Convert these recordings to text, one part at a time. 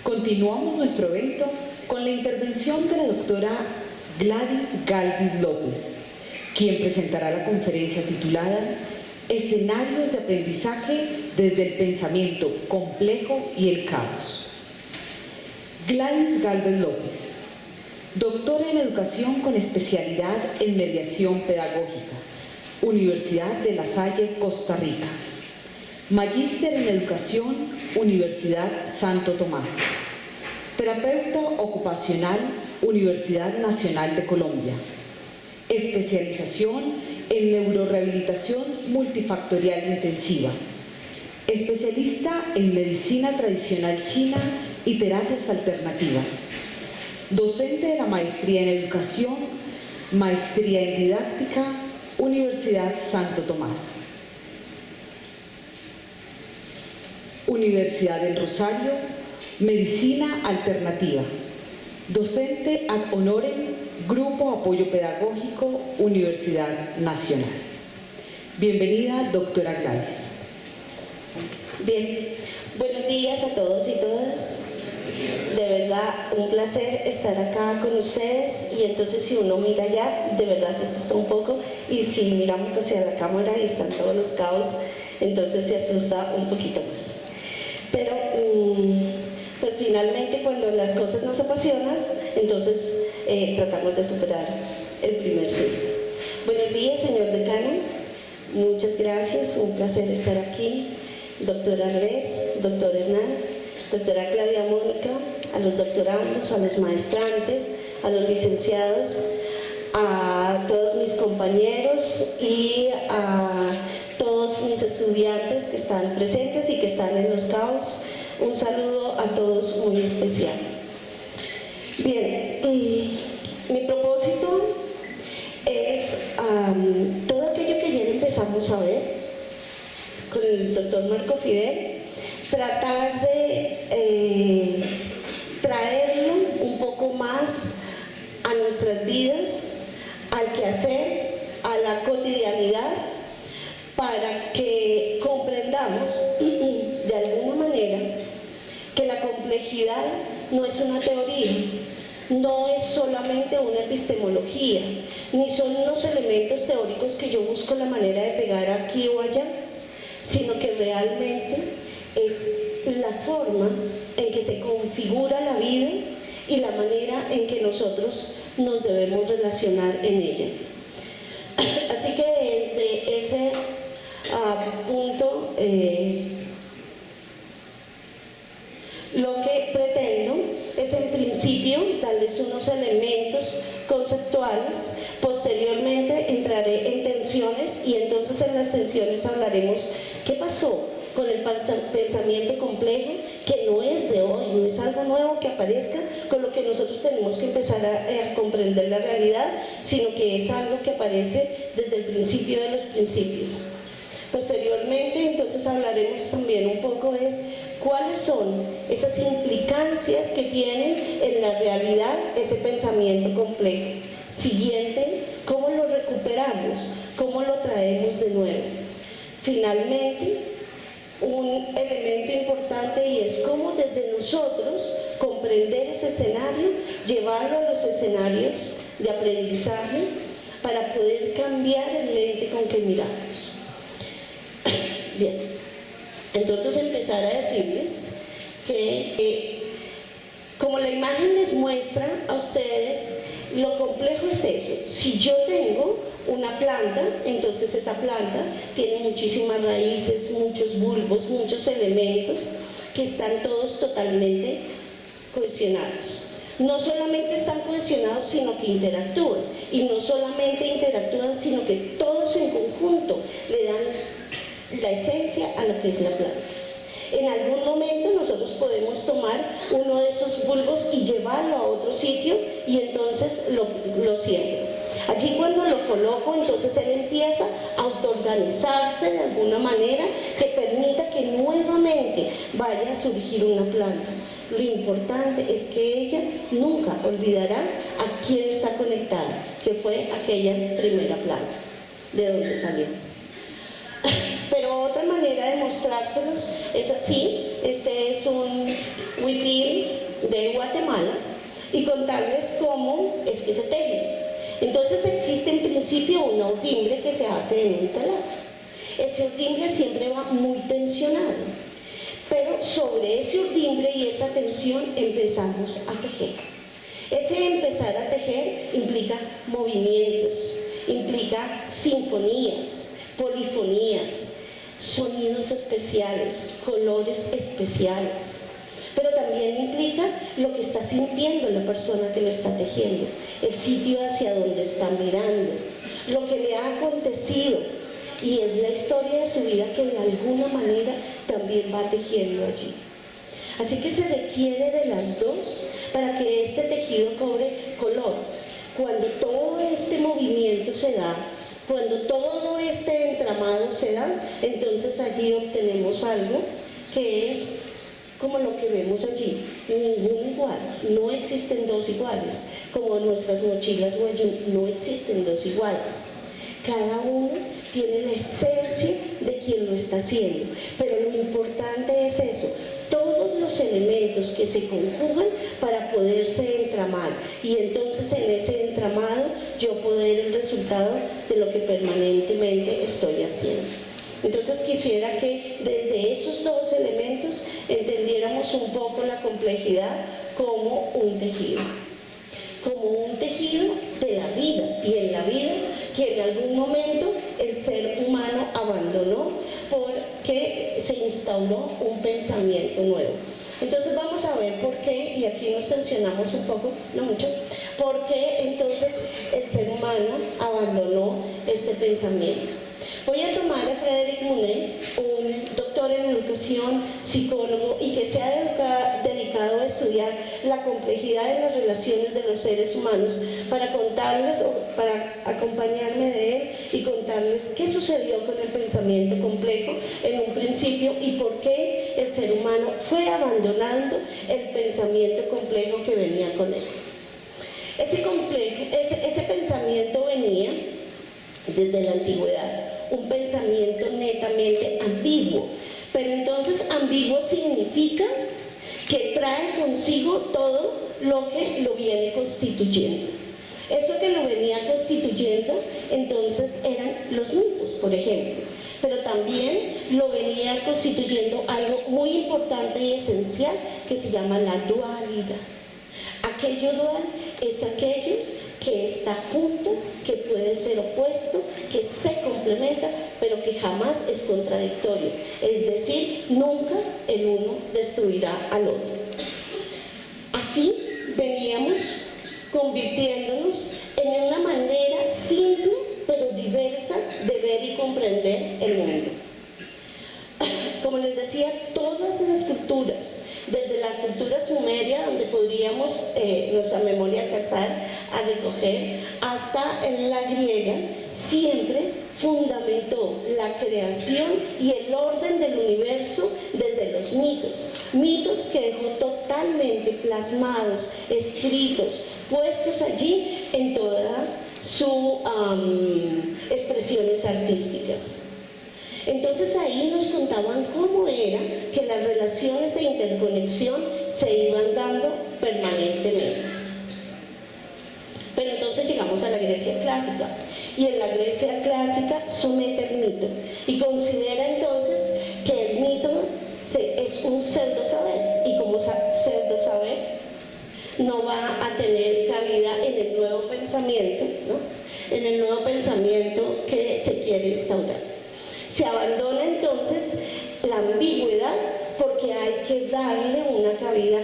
Continuamos nuestro evento con la intervención de la doctora Gladys Galvis López, quien presentará la conferencia titulada Escenarios de aprendizaje desde el pensamiento complejo y el caos. Gladys Galvis López, doctora en educación con especialidad en mediación pedagógica, Universidad de La Salle, Costa Rica. Magíster en educación, Universidad Santo Tomás. Terapeuta ocupacional, Universidad Nacional de Colombia. Especialización en neurorehabilitación multifactorial intensiva. Especialista en medicina tradicional china y terapias alternativas. Docente de la maestría en educación, maestría en didáctica, Universidad Santo Tomás. Universidad del Rosario, medicina alternativa. Docente ad honorem, Grupo Apoyo Pedagógico, Universidad Nacional. Bienvenida, doctora Gladys. Bien, buenos días a todos y todas. De verdad, un placer estar acá con ustedes. Y entonces si uno mira allá, de verdad se asusta un poco. Y si miramos hacia la cámara y están todos los caos, entonces se asusta un poquito más. Pero pues finalmente cuando las cosas nos apasionan, entonces tratamos de superar el primer susto. Buenos días, señor decano. Muchas gracias, un placer estar aquí. Doctora Res, doctor Hernán, doctora Claudia Mónica, a los doctorandos, a los maestrantes, a los licenciados, a todos mis compañeros y a todos mis estudiantes que están presentes y que están en los caos. Un saludo a todos muy especial. Bien, mi propósito es todo aquello que ayer empezamos a ver con el doctor Marco Fidel, tratar de traerlo un poco más a nuestras vidas, al quehacer, a la cotidianidad, para que comprendamos de alguna manera que la complejidad no es una teoría, no es solamente una epistemología, ni son unos elementos teóricos que yo busco la manera de pegar aquí o allá, sino que realmente es la forma en que se configura la vida y la manera en que nosotros nos debemos relacionar en ella. Así que desde ese punto, lo que pretendo es en principio darles unos elementos conceptuales. Posteriormente entraré en tensiones y entonces en las tensiones hablaremos qué pasó con el pensamiento complejo, que no es de hoy, no es algo nuevo que aparezca, con lo que nosotros tenemos que empezar a comprender la realidad, sino que es algo que aparece desde el principio de los principios. Posteriormente, entonces hablaremos también un poco cuáles son esas implicancias que tienen en la realidad ese pensamiento complejo. Siguiente, cómo lo recuperamos, cómo lo traemos de nuevo. Finalmente, un elemento importante y es cómo desde nosotros comprender ese escenario, llevarlo a los escenarios de aprendizaje para poder cambiar el lente con que miramos. Bien, entonces empezar a decirles que como la imagen les muestra a ustedes, lo complejo es eso. Si yo tengo una planta, entonces esa planta tiene muchísimas raíces, muchos bulbos, muchos elementos que están todos totalmente cohesionados. No solamente están cohesionados, sino que interactúan. Y no solamente interactúan, sino que todos en conjunto le dan la esencia a lo que es la planta. En algún momento nosotros podemos tomar uno de esos bulbos y llevarlo a otro sitio y entonces lo siembro. Allí cuando lo coloco, entonces él empieza a autoorganizarse de alguna manera que permita que nuevamente vaya a surgir una planta. Lo importante es que ella nunca olvidará a quién está conectada, que fue aquella primera planta, de donde salió. Pero otra manera de mostrárselos es así. Este es un huipil de Guatemala y contarles cómo es que se teje. Entonces existe en principio un ordimbre que se hace en un telar. Ese ordimbre siempre va muy tensionado, pero sobre ese ordimbre y esa tensión empezamos a tejer. Ese empezar a tejer implica movimientos, implica sinfonías, polifonías, sonidos especiales, colores especiales, pero también implica lo que está sintiendo la persona que lo está tejiendo, el sitio hacia donde está mirando, lo que le ha acontecido, y es la historia de su vida que de alguna manera también va tejiendo allí. Así que se requiere de las dos para que este tejido cobre color. Cuando todo este movimiento se da, cuando todo este entramado se da, entonces allí obtenemos algo que es como lo que vemos allí, ningún igual, no existen dos iguales, como nuestras mochilas Wayun, no existen dos iguales, cada uno tiene la esencia de quien lo está haciendo, pero lo importante es eso, todos los elementos que se conjugan para poderse entramar, y entonces en ese entramado yo poder el resultado de lo que permanentemente estoy haciendo. Entonces quisiera que desde esos dos elementos entendiéramos un poco la complejidad como un tejido de la vida, y en la vida que en algún momento el ser humano abandonó porque se instauró un pensamiento nuevo. Entonces vamos a ver por qué, y aquí nos tensionamos un poco, no mucho, por qué entonces el ser humano abandonó este pensamiento. Voy a tomar a Frédéric Monet, un doctor en educación, psicólogo, y que se ha dedicado a estudiar la complejidad de las relaciones de los seres humanos, para contarles, o para acompañarme de él y contarles qué sucedió con el pensamiento complejo en un principio y por qué el ser humano fue abandonando el pensamiento complejo que venía con él. Ese pensamiento venía desde la antigüedad, un pensamiento netamente ambiguo, pero entonces ambiguo significa que trae consigo todo lo que lo viene constituyendo. Eso que lo venía constituyendo entonces eran los mitos, por ejemplo, pero también lo venía constituyendo algo muy importante y esencial que se llama la dualidad. Aquello dual es aquello que está junto, que puede ser opuesto, que se complementa, pero que jamás es contradictorio. Es decir, nunca el uno destruirá al otro. Así veníamos convirtiéndonos en una manera simple, pero diversa de ver y comprender el mundo. Como les decía, todas las culturas, desde la cultura sumeria, donde podríamos nuestra memoria alcanzar a recoger, hasta en la griega, siempre fundamentó la creación y el orden del universo desde los mitos que dejó totalmente plasmados, escritos, puestos allí en todas sus expresiones artísticas. Entonces ahí nos contaban cómo era que las relaciones de interconexión se iban dando permanentemente. Pero entonces llegamos a la Grecia clásica, y en la Grecia clásica somete el mito y considera entonces que el mito es un pseudo saber, y como pseudo saber no va a tener cabida en el nuevo pensamiento, ¿no? En el nuevo pensamiento que se quiere instaurar. Se abandona entonces la ambigüedad porque hay que darle una cabida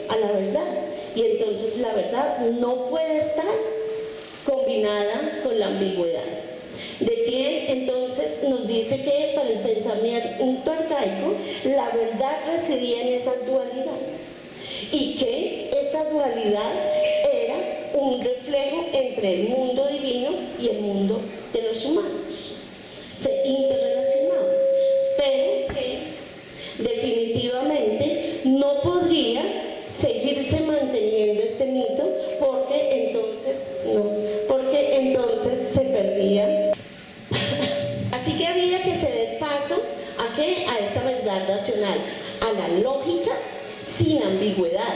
a la verdad, y entonces la verdad no puede estar combinada con la ambigüedad. Detienne entonces nos dice que para el pensamiento arcaico la verdad residía en esa dualidad, y que esa dualidad era un reflejo entre el mundo divino y el mundo de los humanos. Se interrelacionaban, pero que definitivamente no podría seguirse manteniendo este mito porque entonces se perdía. Así que había que ceder paso a esa verdad racional, a la lógica sin ambigüedad,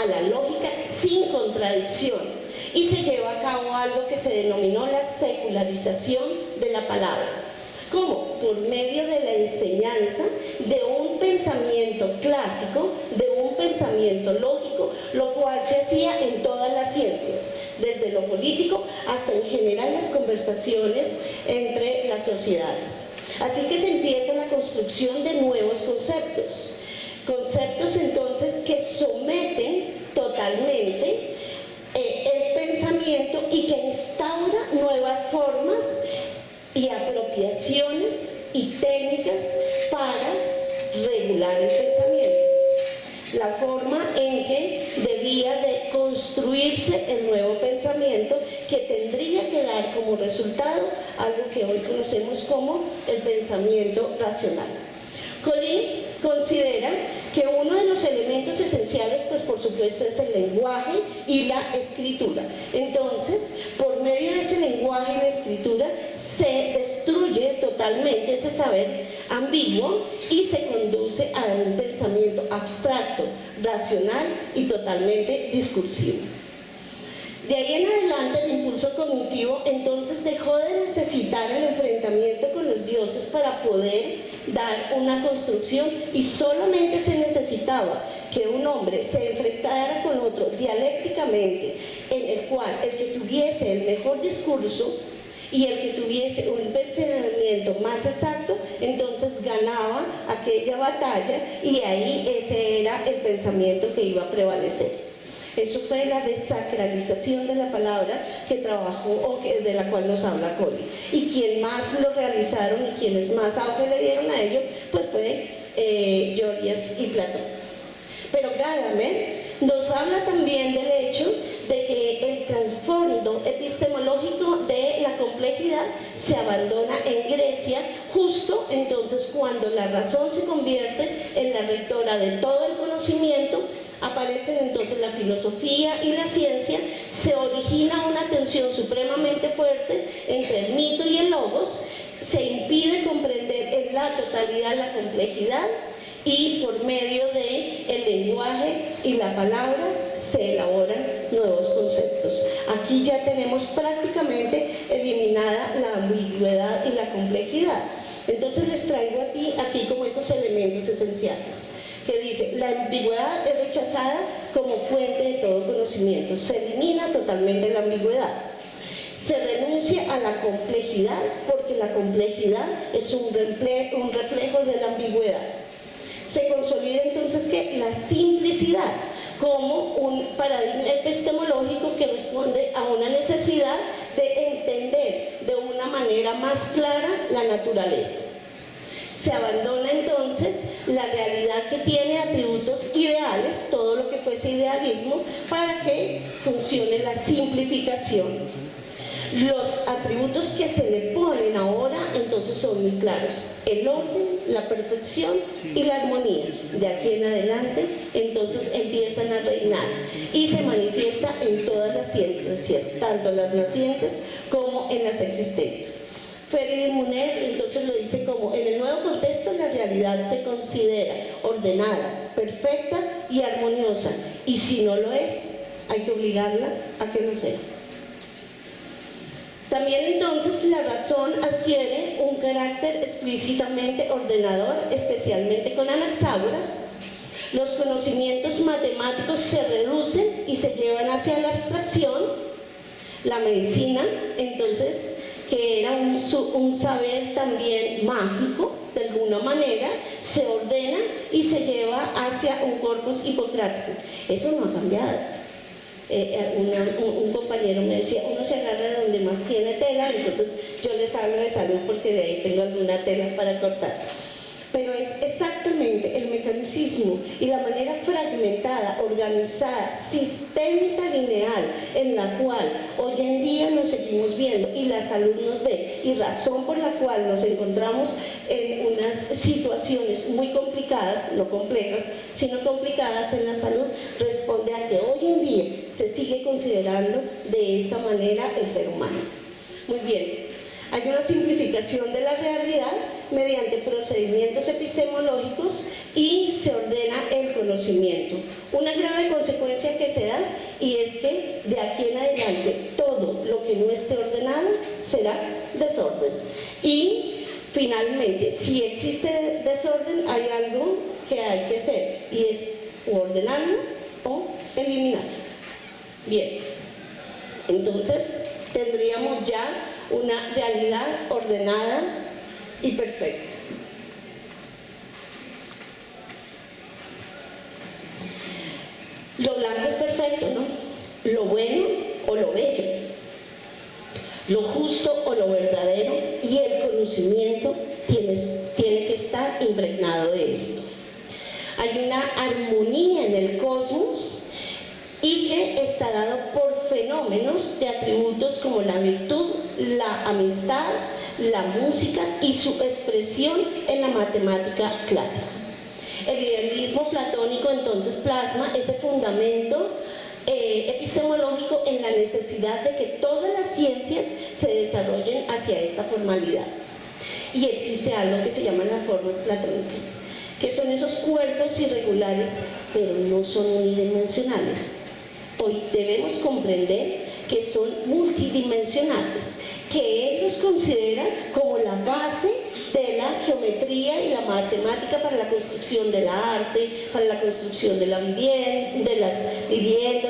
a la lógica sin contradicción y se lleva a cabo algo que se denominó la secularización de la palabra. ¿Cómo? Por medio de la enseñanza de un pensamiento clásico, de un pensamiento lógico, lo cual se hacía en todas las ciencias, desde lo político hasta en general las conversaciones entre las sociedades. Así que se empieza la construcción de nuevos conceptos. Conceptos entonces que someten totalmente el pensamiento y que instaura nuevas formas y apropiaciones y técnicas para regular el pensamiento. La forma en que debía de construirse el nuevo pensamiento que tendría que dar como resultado algo que hoy conocemos como el pensamiento racional. Colin considera que uno de los elementos esenciales, pues por supuesto, es el lenguaje y la escritura. Entonces, por medio de ese lenguaje y la escritura, se destruye totalmente ese saber ambiguo y se conduce a un pensamiento abstracto, racional y totalmente discursivo. De ahí en adelante el impulso cognitivo entonces dejó de necesitar el enfrentamiento con los dioses para poder dar una construcción y solamente se necesitaba que un hombre se enfrentara con otro dialécticamente, en el cual el que tuviese el mejor discurso y el que tuviese un pensamiento más exacto, entonces ganaba aquella batalla y ahí ese era el pensamiento que iba a prevalecer. Eso fue la desacralización de la palabra que trabajó o de la cual nos habla Colin. Y quien más lo realizaron y quienes más auge le dieron a ello, pues fue Gorgias y Platón. Pero Gadamer nos habla también del hecho de que el trasfondo epistemológico de la complejidad se abandona en Grecia justo entonces cuando la razón se convierte en la rectora de todo el conocimiento. Aparecen entonces la filosofía y la ciencia, se origina una tensión supremamente fuerte entre el mito y el logos, se impide comprender en la totalidad la complejidad y por medio del lenguaje y la palabra se elaboran nuevos conceptos. Aquí ya tenemos prácticamente eliminada la ambigüedad y la complejidad. Entonces les traigo aquí como esos elementos esenciales, que dice, la ambigüedad es rechazada como fuente de todo conocimiento, se elimina totalmente la ambigüedad, se renuncia a la complejidad porque la complejidad es un reflejo de la ambigüedad, se consolida entonces que la simplicidad como un paradigma epistemológico que responde a una necesidad de entender de una manera más clara la naturaleza. Se abandona entonces la realidad que tiene atributos ideales, todo lo que fuese idealismo, para que funcione la simplificación. Los atributos que se le ponen ahora entonces son muy claros: el orden, la perfección y la armonía. De aquí en adelante entonces empiezan a reinar y se manifiesta en todas las ciencias, tanto las nacientes como en las existentes. Ferdinand Muner entonces lo dice como: en el nuevo contexto la realidad se considera ordenada, perfecta y armoniosa, y si no lo es, hay que obligarla a que lo sea. También entonces la razón adquiere un carácter explícitamente ordenador, especialmente con Anaxágoras. Los conocimientos matemáticos se reducen y se llevan hacia la abstracción. La medicina, entonces, que era un saber también mágico, de alguna manera, se ordena y se lleva hacia un corpus hipocrático. Eso no ha cambiado. Un compañero me decía, uno se agarra de donde más tiene tela, entonces yo les hablo de salud porque de ahí tengo alguna tela para cortar. Pero es exactamente el mecanicismo y la manera fragmentada, organizada, sistémica, lineal, en la cual hoy en día nos seguimos viendo y la salud nos ve, y razón por la cual nos encontramos en unas situaciones muy complicadas, no complejas, sino complicadas en la salud, responde a que hoy en día se sigue considerando de esta manera el ser humano. Muy bien. Hay una simplificación de la realidad mediante procedimientos epistemológicos y se ordena el conocimiento. Una grave consecuencia que se da y es que de aquí en adelante todo lo que no esté ordenado será desorden. Y finalmente, si existe desorden, hay algo que hay que hacer y es o ordenarlo o eliminarlo. Bien, entonces tendríamos ya una realidad ordenada y perfecta. Lo blanco es perfecto, ¿no? Lo bueno o lo bello, lo justo o lo verdadero, y el conocimiento tiene que estar impregnado de esto. Hay una armonía en el cosmos y que está dado por fenómenos de atributos como la virtud, la amistad, la música y su expresión en la matemática clásica. El idealismo platónico entonces plasma ese fundamento epistemológico en la necesidad de que todas las ciencias se desarrollen hacia esta formalidad. Y existe algo que se llama las formas platónicas, que son esos cuerpos irregulares, pero no son unidimensionales. Hoy debemos comprender que son multidimensionales, que ellos consideran como la base de la geometría y la matemática para la construcción del arte, para la construcción de las viviendas,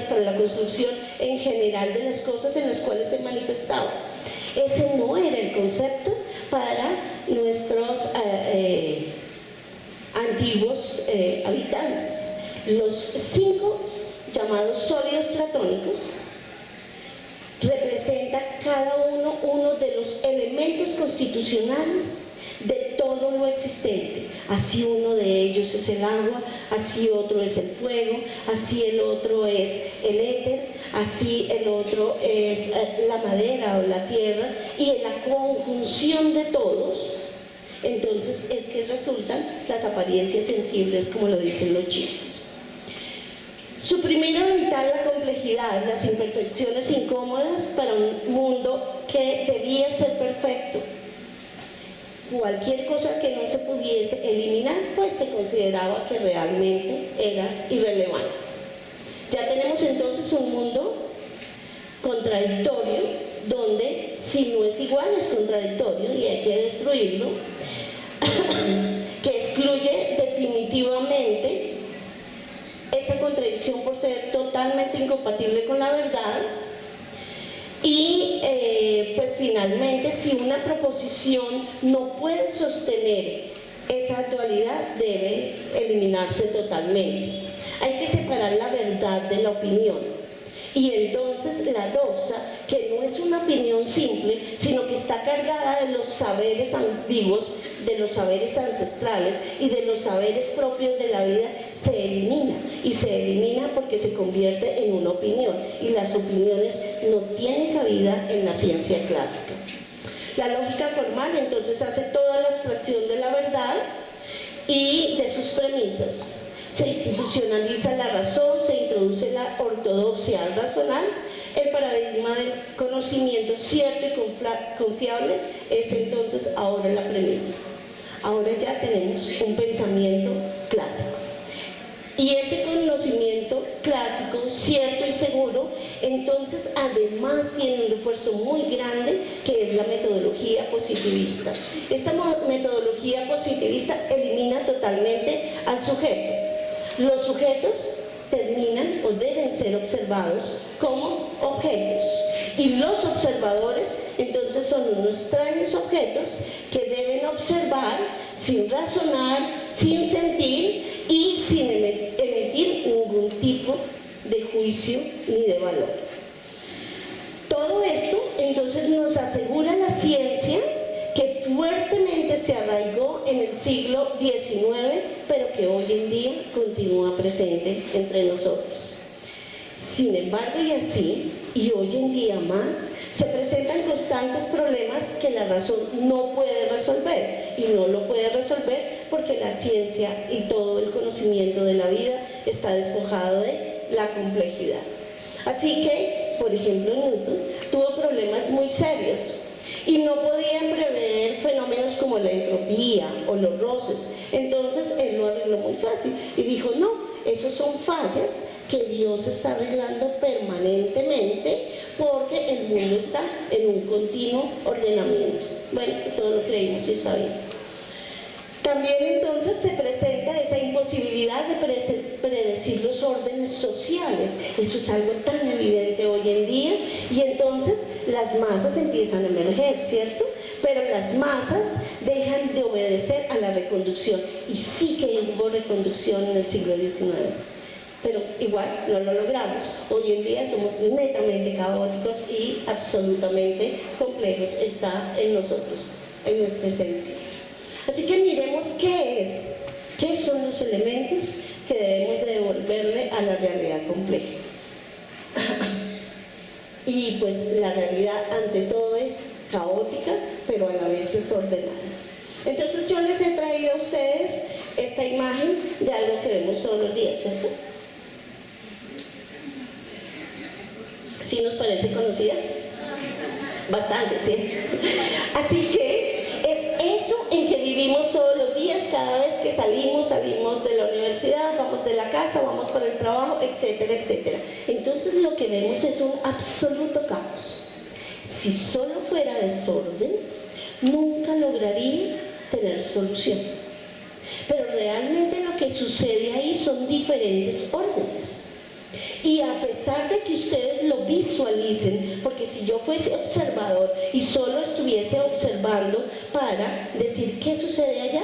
para la construcción en general de las cosas en las cuales se manifestaba. Ese no era el concepto para nuestros antiguos habitantes. Los 5 llamados sólidos platónicos representa cada uno de los elementos constitucionales de todo lo existente. Así uno de ellos es el agua, así otro es el fuego, así el otro es el éter, así el otro es la madera o la tierra, y en la conjunción de todos, entonces es que resultan las apariencias sensibles, como lo dicen los chicos. Suprimir o evitar la complejidad, las imperfecciones incómodas para un mundo que debía ser perfecto. Cualquier cosa que no se pudiese eliminar, pues se consideraba que realmente era irrelevante. Ya tenemos entonces un mundo contradictorio, donde si no es igual es contradictorio y hay que destruirlo, que excluye definitivamente esa contradicción por ser totalmente incompatible con la verdad. Y pues finalmente, si una proposición no puede sostener esa dualidad, debe eliminarse totalmente. Hay que separar la verdad de la opinión. Y entonces la doxa, que no es una opinión simple, sino que está cargada de los saberes antiguos, de los saberes ancestrales y de los saberes propios de la vida, se elimina. Y se elimina porque se convierte en una opinión. Y las opiniones no tienen cabida en la ciencia clásica. La lógica formal entonces hace toda la abstracción de la verdad y de sus premisas. Se institucionaliza la razón, se introduce la ortodoxia racional, el paradigma del conocimiento cierto y confiable es entonces ahora la premisa. Ahora ya tenemos un pensamiento clásico. Y ese conocimiento clásico, cierto y seguro, entonces además tiene un refuerzo muy grande, que es la metodología positivista. Esta metodología positivista elimina totalmente al sujeto. Los sujetos terminan o deben ser observados como objetos, y los observadores entonces son unos extraños objetos que deben observar sin razonar, sin sentir y sin emitir ningún tipo de juicio ni de valor. Todo esto entonces nos asegura la ciencia, que fuertemente se arraigó en el siglo XIX, pero que hoy en día continúa presente entre nosotros. Sin embargo, y así, y hoy en día más, se presentan constantes problemas que la razón no puede resolver, y no lo puede resolver porque la ciencia y todo el conocimiento de la vida está despojado de la complejidad. Así que, por ejemplo, Newton tuvo problemas muy serios, y no podían prever fenómenos como la entropía o los roces. Entonces él lo arregló muy fácil y dijo, no, esos son fallas que Dios está arreglando permanentemente porque el mundo está en un continuo ordenamiento. Bueno, todo lo creímos y está bien. También entonces se presenta esa imposibilidad de predecir los órdenes sociales. Eso es algo tan evidente hoy en día, y entonces las masas empiezan a emerger, ¿cierto? Pero las masas dejan de obedecer a la reconducción, y sí que hubo reconducción en el siglo XIX. Pero igual no lo logramos. Hoy en día somos netamente caóticos y absolutamente complejos. Está en nosotros, en nuestra esencia. Así que miremos qué son los elementos que debemos de devolverle a la realidad compleja. Y pues la realidad ante todo es caótica, pero a la vez es ordenada. Entonces yo les he traído a ustedes esta imagen de algo que vemos todos los días, ¿cierto? ¿Sí nos parece conocida? Bastante, ¿sí? Así que es eso en que vivimos todos los días, cada vez que salimos de la universidad, vamos de la casa, vamos para el trabajo, etcétera, etcétera. Entonces lo que vemos es un absoluto caos. Si solo fuera desorden, nunca lograría tener solución. Pero realmente lo que sucede ahí son diferentes órdenes. Y a pesar de que ustedes lo visualicen, porque si yo fuese observador y solo estuviese observando para decir qué sucede allá,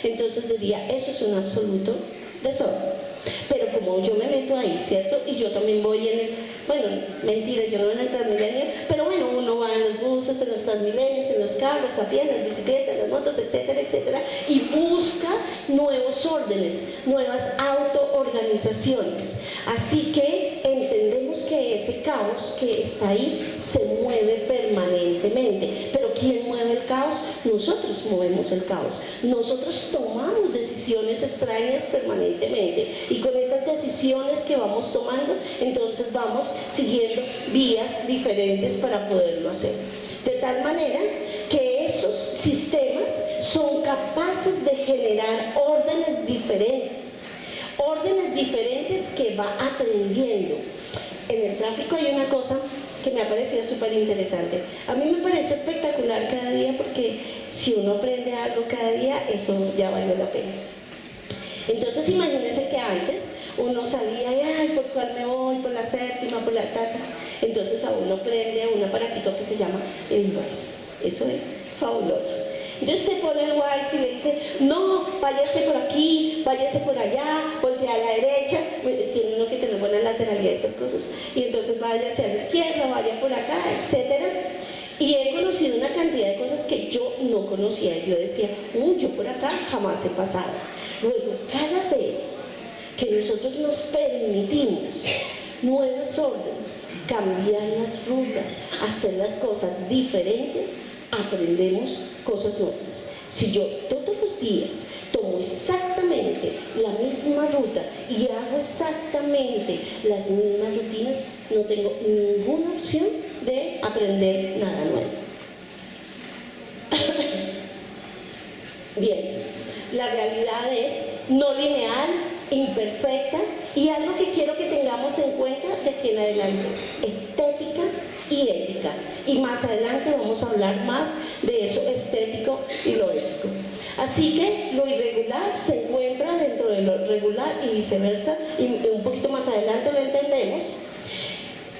entonces diría, eso es un absoluto desorden. Pero como yo me meto ahí, ¿cierto? Y yo también voy en el, bueno, mentira, yo no en el Transmilenio, pero bueno, uno va en los buses, en los Transmilenios, en los carros, a pie, en las bicicletas, en las motos, etcétera, etcétera, y busca nuevos órdenes, nuevas autoorganizaciones. Así que entendemos que ese caos que está ahí se mueve permanentemente. Pero ¿quién mueve el caos? Nosotros movemos el caos. Nosotros tomamos decisiones extrañas permanentemente. Y con esas decisiones que vamos tomando, entonces vamos siguiendo vías diferentes para poderlo hacer. De tal manera que esos sistemas son capaces de generar órdenes diferentes que va aprendiendo. En el tráfico hay una cosa que me ha parecido súper interesante. A mí me parece espectacular cada día, porque si uno aprende algo cada día, eso ya vale la pena. Entonces imagínense que antes uno salía y, ay, ¿por cuál me voy? Por la séptima, por la tata. Entonces a uno prende un aparatico que se llama el Waze. Eso es fabuloso. Entonces se pone el Waze y le dice, no, váyase por aquí, váyase por allá, voltea a la derecha. Tiene uno que tener buena lateralidad de esas cosas. Y entonces váyase a la izquierda, vaya por acá, etcétera. Y he conocido una cantidad de cosas que yo no conocía. Yo decía, yo por acá jamás he pasado. Luego, cada vez que nosotros nos permitimos nuevas órdenes, cambiar las rutas, hacer las cosas diferentes, aprendemos cosas nuevas. Si yo todos los días tomo exactamente la misma ruta y hago exactamente las mismas rutinas, no tengo ninguna opción de aprender nada nuevo. Bien, la realidad es no lineal, imperfecta, y algo que quiero que tengamos en cuenta de aquí en adelante: estética y ética. Y más adelante vamos a hablar más de eso estético y lo ético. Así que lo irregular se encuentra dentro de lo regular y viceversa, y un poquito más adelante lo entendemos.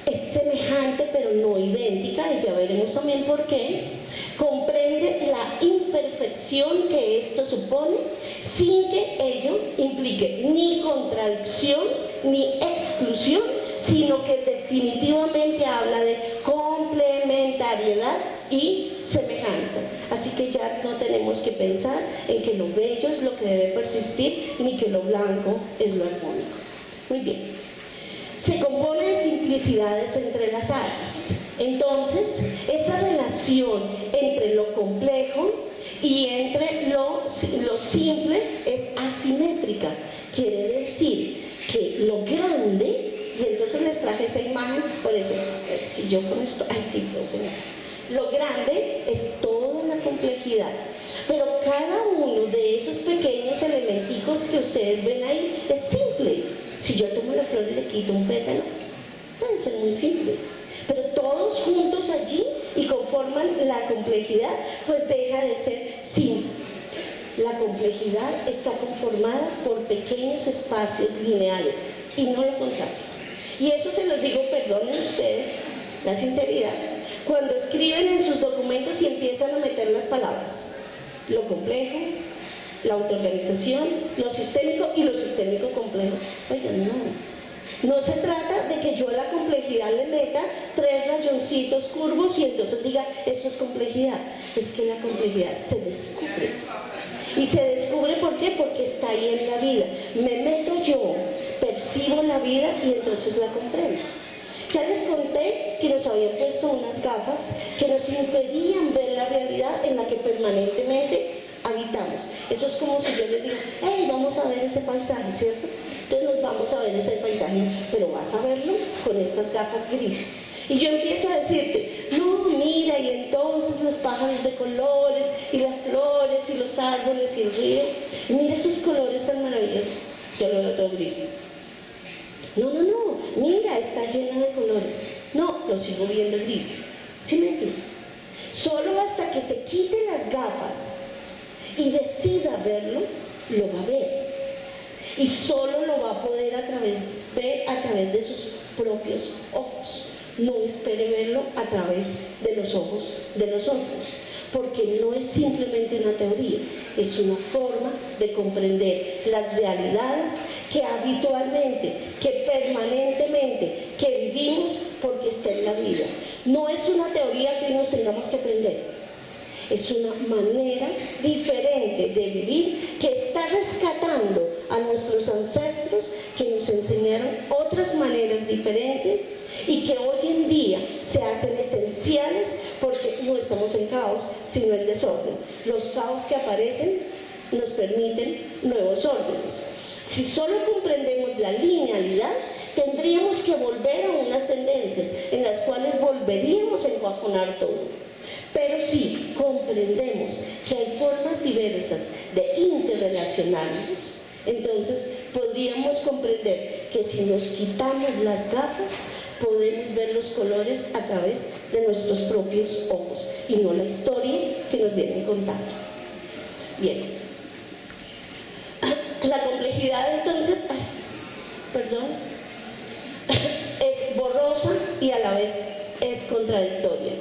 Es semejante pero no idéntica, y ya veremos también por qué. Comprende la imperfección que esto supone, sin que ello implique ni contradicción ni exclusión, sino que definitivamente habla de complementariedad y semejanza. Así que ya no tenemos que pensar en que lo bello es lo que debe persistir, ni que lo blanco es lo armónico. Muy bien. Se compone de simplicidades entrelazadas. Entonces, esa relación entre lo complejo y entre lo simple es asimétrica. Quiere decir que lo grande, y entonces les traje esa imagen, por eso, si yo con esto, ay sí, Lo grande es toda la complejidad. Pero cada uno de esos pequeños elementicos que ustedes ven ahí es simple. Si yo tomo la flor y le quito un pétalo, puede ser muy simple. Pero todos juntos allí y conforman la complejidad, pues deja de ser simple. La complejidad está conformada por pequeños espacios lineales y no lo contrario. Y eso se los digo, perdonen ustedes la sinceridad, cuando escriben en sus documentos y empiezan a meter las palabras. Lo complejo, la autoorganización, lo sistémico y lo sistémico complejo. Oigan, no se trata de que yo a la complejidad le meta 3 rayoncitos curvos y entonces diga, esto es complejidad. Es que la complejidad se descubre. Y se descubre, ¿por qué? Porque está ahí en la vida. Me meto yo, percibo la vida y entonces la comprendo. Ya les conté que nos habían puesto unas gafas que nos impedían ver la realidad en la que permanentemente habitamos. Eso es como si yo les digo, hey, vamos a ver ese paisaje, ¿cierto? Entonces nos vamos a ver ese paisaje, pero vas a verlo con estas gafas grises. Y yo empiezo a decirte, no, mira, y entonces los pájaros de colores, y las flores, y los árboles, y el río, y mira esos colores tan maravillosos. Yo lo veo todo gris. No, mira, está lleno de colores. No, lo sigo viendo gris. ¿Sí me entiendes? Solo hasta que se quite las gafas y decida verlo, lo va a ver. Y solo lo va a poder ver a través de sus propios ojos. No espere verlo a través de los ojos de los otros, porque no es simplemente una teoría, es una forma de comprender las realidades que habitualmente, que permanentemente, que vivimos porque está en la vida. No es una teoría que nos tengamos que aprender. Es una manera diferente de vivir que está rescatando a nuestros ancestros que nos enseñaron otras maneras diferentes y que hoy en día se hacen esenciales porque no estamos en caos, sino en desorden. Los caos que aparecen nos permiten nuevos órdenes. Si solo comprendemos la linealidad, tendríamos que volver a unas tendencias en las cuales volveríamos a encajonar todo. Pero si comprendemos que hay formas diversas de interrelacionarnos, entonces podríamos comprender que si nos quitamos las gafas, podemos ver los colores a través de nuestros propios ojos y no la historia que nos vienen contando. Bien. La complejidad entonces, es borrosa y a la vez es contradictoria.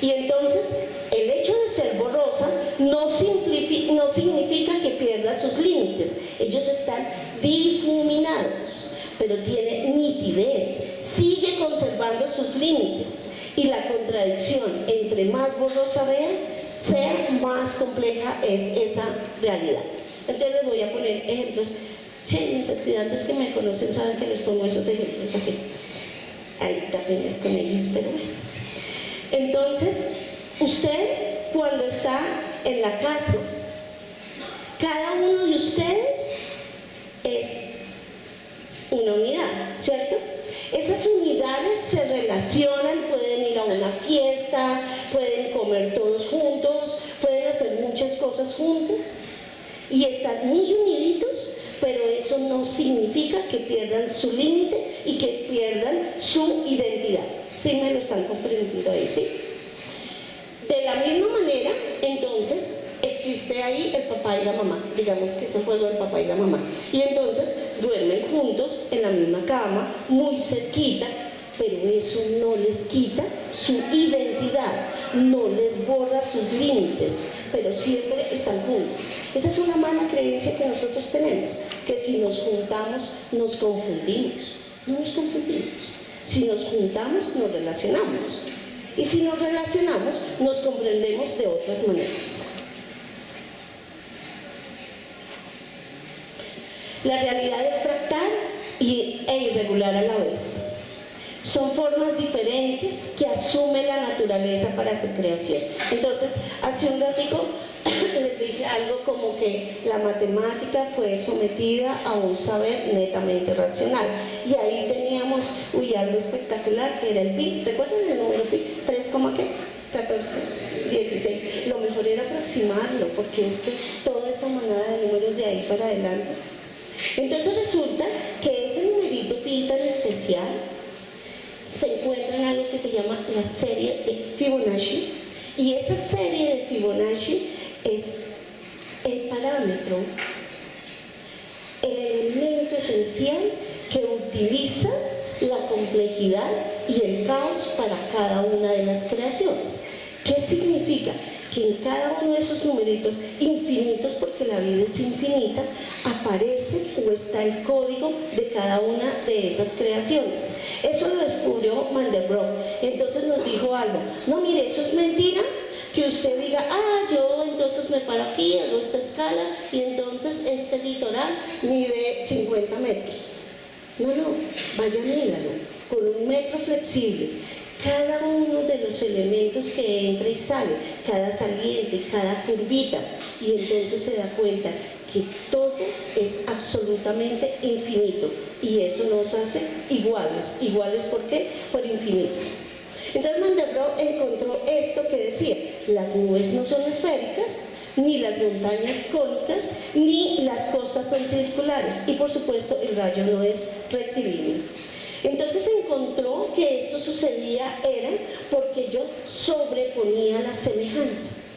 Y entonces el hecho de ser borrosa no significa que pierda sus límites. Ellos están difuminados, pero tiene nitidez, sigue conservando sus límites. Y la contradicción, entre más borrosa sea, más compleja es esa realidad. Entonces les voy a poner ejemplos. Sí, mis estudiantes que me conocen saben que les pongo esos ejemplos así. Hay tapetes con ellos, pero bueno. Entonces, usted cuando está en la casa, cada uno de ustedes es una unidad, ¿cierto? Esas unidades se relacionan, pueden ir a una fiesta, pueden comer todos juntos, pueden hacer muchas cosas juntas y están muy uniditos, pero eso no significa que pierdan su límite y que pierdan su identidad. ¿Sí me lo están comprendiendo ahí? ¿Sí? De la misma manera, entonces, existe ahí el papá y la mamá, digamos que es el juego del papá y la mamá, y entonces duermen juntos en la misma cama, muy cerquita, pero eso no les quita su identidad, no les borra sus límites, pero siempre están juntos. Esa es una mala creencia que nosotros tenemos, que si nos juntamos nos confundimos. No nos confundimos. Si nos juntamos nos relacionamos, y si nos relacionamos nos comprendemos de otras maneras. La realidad es fractal e irregular a la vez. Son formas diferentes que asume la naturaleza para su creación. Entonces, hace un ratico les dije algo como que la matemática fue sometida a un saber netamente racional. Y ahí teníamos algo espectacular que era el pi. ¿Recuerdan el número pi? 3, ¿qué? 14, 16. Lo mejor era aproximarlo, porque es que toda esa manada de números de ahí para adelante. Entonces resulta que ese numerito pi tan especial se encuentra en algo que se llama la serie de Fibonacci, y esa serie de Fibonacci es el parámetro, el elemento esencial que utiliza la complejidad y el caos para cada una de las creaciones. ¿Qué significa? Que en cada uno de esos numeritos infinitos, porque la vida es infinita, aparece o está el código de cada una de esas creaciones. Eso lo descubrió Mandelbrot. Entonces nos dijo algo: no, mire, eso es mentira, que usted diga, yo entonces me paro aquí, hago esta escala y entonces este litoral mide 50 metros. No, vaya, mídalo con un metro flexible. Cada uno de los elementos que entra y sale, cada saliente, cada curvita, y entonces se da cuenta que todo es absolutamente infinito, y eso nos hace iguales. ¿Iguales por qué? Por infinitos. Entonces Mandelbrot encontró esto que decía: las nubes no son esféricas, ni las montañas cónicas, ni las costas son circulares, y por supuesto el rayo no es rectilíneo. Entonces encontró que esto sucedía era porque yo sobreponía la semejanza.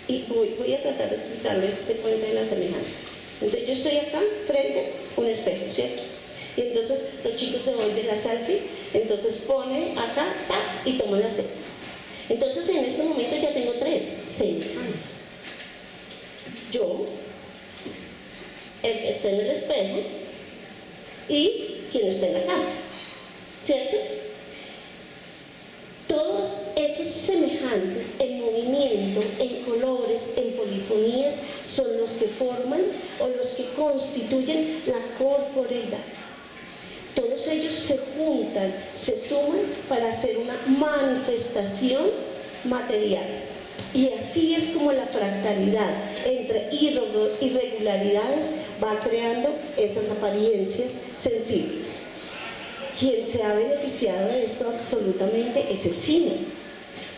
Y voy a tratar de explicarles ese cuento de la semejanza. Entonces yo estoy acá frente a un espejo, ¿cierto? Y entonces los chicos se vuelven la selfie, entonces pone acá, y toman la selfie. Entonces en este momento ya tengo 3 semejantes. Yo, el que está en el espejo, y quien está en la cámara, ¿cierto? Todos esos semejantes en movimiento, en colores, en polifonías, son los que forman o los que constituyen la corporeidad. Todos ellos se juntan, se suman para hacer una manifestación material. Y así es como la fractalidad entre irregularidades va creando esas apariencias sensibles. Quien se ha beneficiado de esto absolutamente es el cine,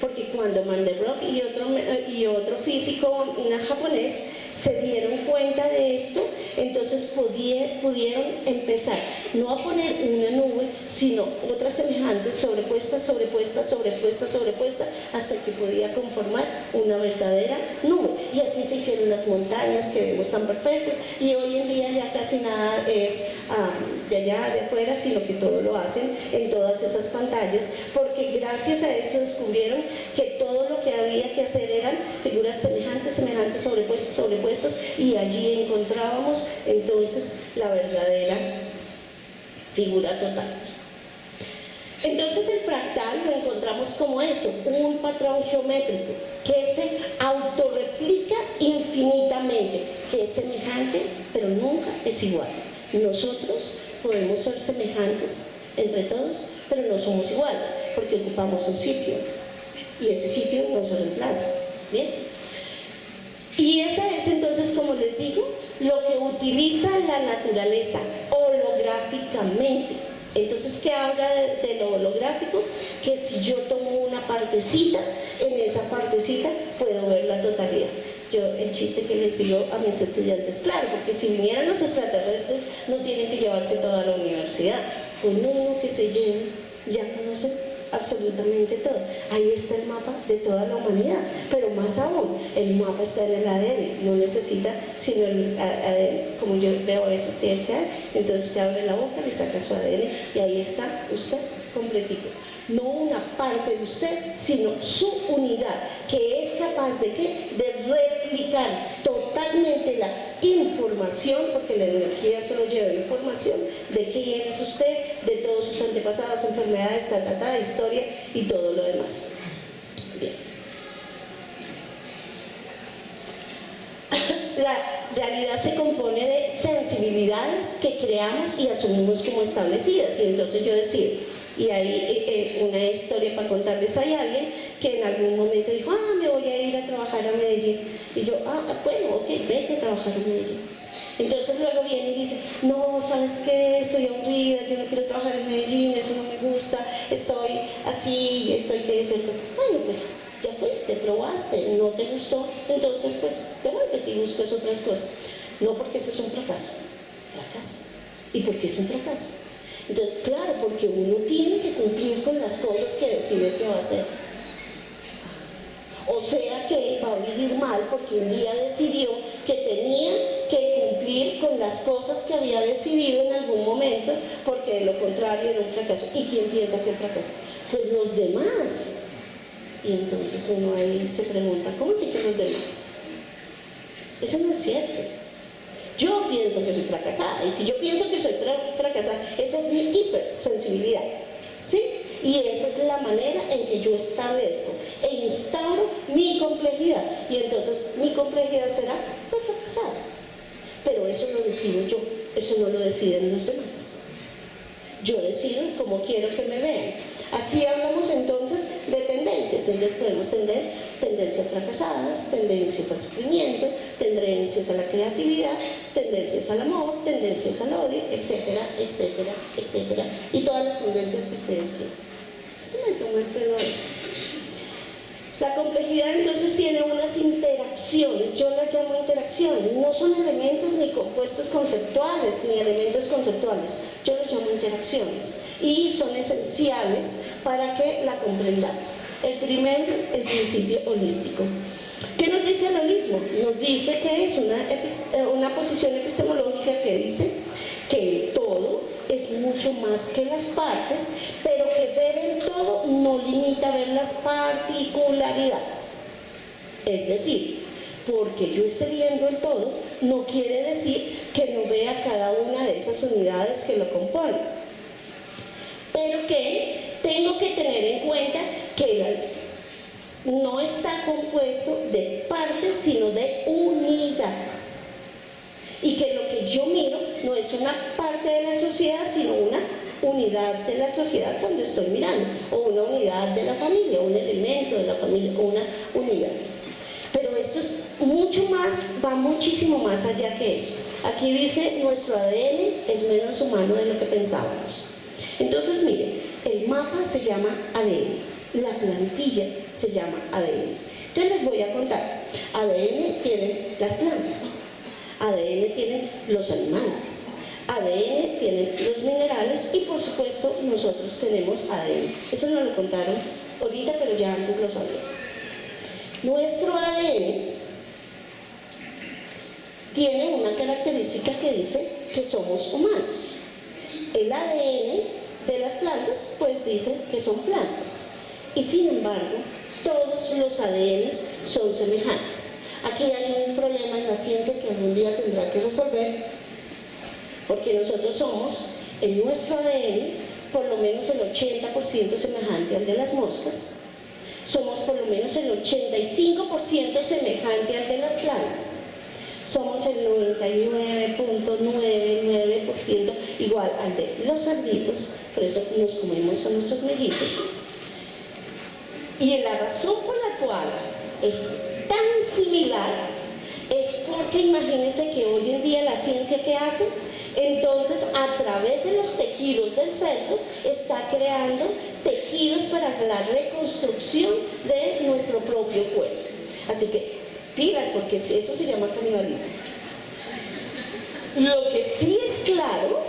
porque cuando Mandelbrot y otro físico japonés se dieron cuenta de esto, entonces pudieron empezar no a poner una nube, sino otras semejantes, sobrepuestas, hasta que podía conformar una verdadera nube. Y así se hicieron las montañas que vemos tan perfectas, y hoy en día ya casi nada es de allá, de afuera, sino que todo lo hacen en todas esas pantallas, porque gracias a eso descubrieron que todo lo que había que hacer eran figuras semejantes, sobrepuestas, y allí encontrábamos entonces la verdadera figura total. Entonces el fractal lo encontramos como eso, un patrón geométrico que se autorreplica infinitamente, que es semejante pero nunca es igual. Nosotros podemos ser semejantes entre todos, pero no somos iguales, porque ocupamos un sitio, y ese sitio no se reemplaza. ¿Bien? Y esa es entonces, como les digo, lo que utiliza la naturaleza holográficamente. Entonces, ¿qué habla de lo holográfico? Que si yo tomo una partecita, en esa partecita puedo ver la totalidad. Yo el chiste que les digo a mis estudiantes, claro, porque si vinieran los extraterrestres no tienen que llevarse toda la universidad, con uno que se lleve ya conocen absolutamente todo. Ahí está el mapa de toda la humanidad, pero más aún, el mapa está en el ADN, no necesita sino el ADN, como yo veo a veces CSA, entonces usted abre la boca, le saca su ADN y ahí está usted completito. No una parte de usted, sino su unidad, que es capaz de ¿qué? De replicar totalmente la información, porque la energía solo lleva información de quién es usted, de todos sus antepasados, enfermedades, historia y todo lo demás. Bien. La realidad se compone de sensibilidades que creamos y asumimos como establecidas, y entonces yo decía, y hay una historia para contarles, hay alguien que en algún momento dijo, me voy a ir a trabajar a Medellín, y yo, bueno, ok, vete a trabajar a Medellín. Entonces luego viene y dice, no, ¿sabes qué? Estoy aburrida, yo no quiero trabajar en Medellín, eso no me gusta, estoy así, estoy que eso. Bueno, pues ya fuiste, probaste, no te gustó, entonces pues devuélvete y buscas otras cosas. No, porque eso es un fracaso. ¿Y por qué es un fracaso? Entonces, claro, porque uno tiene que cumplir con las cosas que decide que va a hacer. O sea que va a vivir mal porque un día decidió que tenía que cumplir con las cosas que había decidido en algún momento, porque de lo contrario era un fracaso. ¿Y quién piensa que es fracaso? Pues los demás. Y entonces uno ahí se pregunta, ¿cómo así que los demás? Eso no es cierto. Yo pienso que soy fracasada, y si yo pienso que soy fracasada, esa es mi hipersensibilidad, ¿sí? Y esa es la manera en que yo establezco e instauro mi complejidad, y entonces mi complejidad será pues fracasada. Pero eso lo decido yo, eso no lo deciden los demás. Yo decido cómo quiero que me vean. Así hablamos entonces de tendencias. Entonces podemos tener tendencias fracasadas, tendencias al sufrimiento, tendencias a la creatividad, tendencias al amor, tendencias al odio, etcétera, etcétera, etcétera. Y todas las tendencias que ustedes quieran. Se me toma el pelo a veces. La complejidad entonces tiene unas interacciones, yo las llamo interacciones, no son elementos ni compuestos conceptuales, ni elementos conceptuales, yo los llamo interacciones y son esenciales para que la comprendamos. El primero, el principio holístico. ¿Qué nos dice el holismo? Nos dice que es una posición epistemológica que dice que el todo es mucho más que las partes, pero que ver el todo no limita a ver las particularidades. Es decir, porque yo esté viendo el todo, no quiere decir que no vea cada una de esas unidades que lo componen. Pero que tengo que tener en cuenta que no está compuesto de partes, sino de unidades. Y que lo que yo miro no es una parte de la sociedad, sino una unidad de la sociedad cuando estoy mirando, o una unidad de la familia, un elemento de la familia, o una unidad. Pero esto es mucho más, va muchísimo más allá que eso. Aquí dice, nuestro ADN es menos humano de lo que pensábamos. Entonces, miren, el mapa se llama ADN, la plantilla se llama ADN. Entonces les voy a contar, ADN tienen las plantas, ADN tienen los animales, ADN tienen los minerales y por supuesto nosotros tenemos ADN. Eso nos lo contaron ahorita, pero ya antes lo sabía. Nuestro ADN tiene una característica que dice que somos humanos. El ADN de las plantas pues dice que son plantas. Y sin embargo, todos los ADNs son semejantes. Aquí hay un problema en la ciencia que algún día tendrá que resolver, porque nosotros somos, en nuestro ADN, por lo menos el 80% semejante al de las moscas, somos por lo menos el 85% semejante al de las plantas, somos el 99.99% igual al de los cerditos, por eso nos comemos a nuestros mellizos. Y la razón por la cual es tan similar es porque imagínense que hoy en día la ciencia que hace, entonces a través de los tejidos del cerdo está creando tejidos para la reconstrucción de nuestro propio cuerpo. Así que pilas, porque eso se llama canibalismo. Lo que sí es claro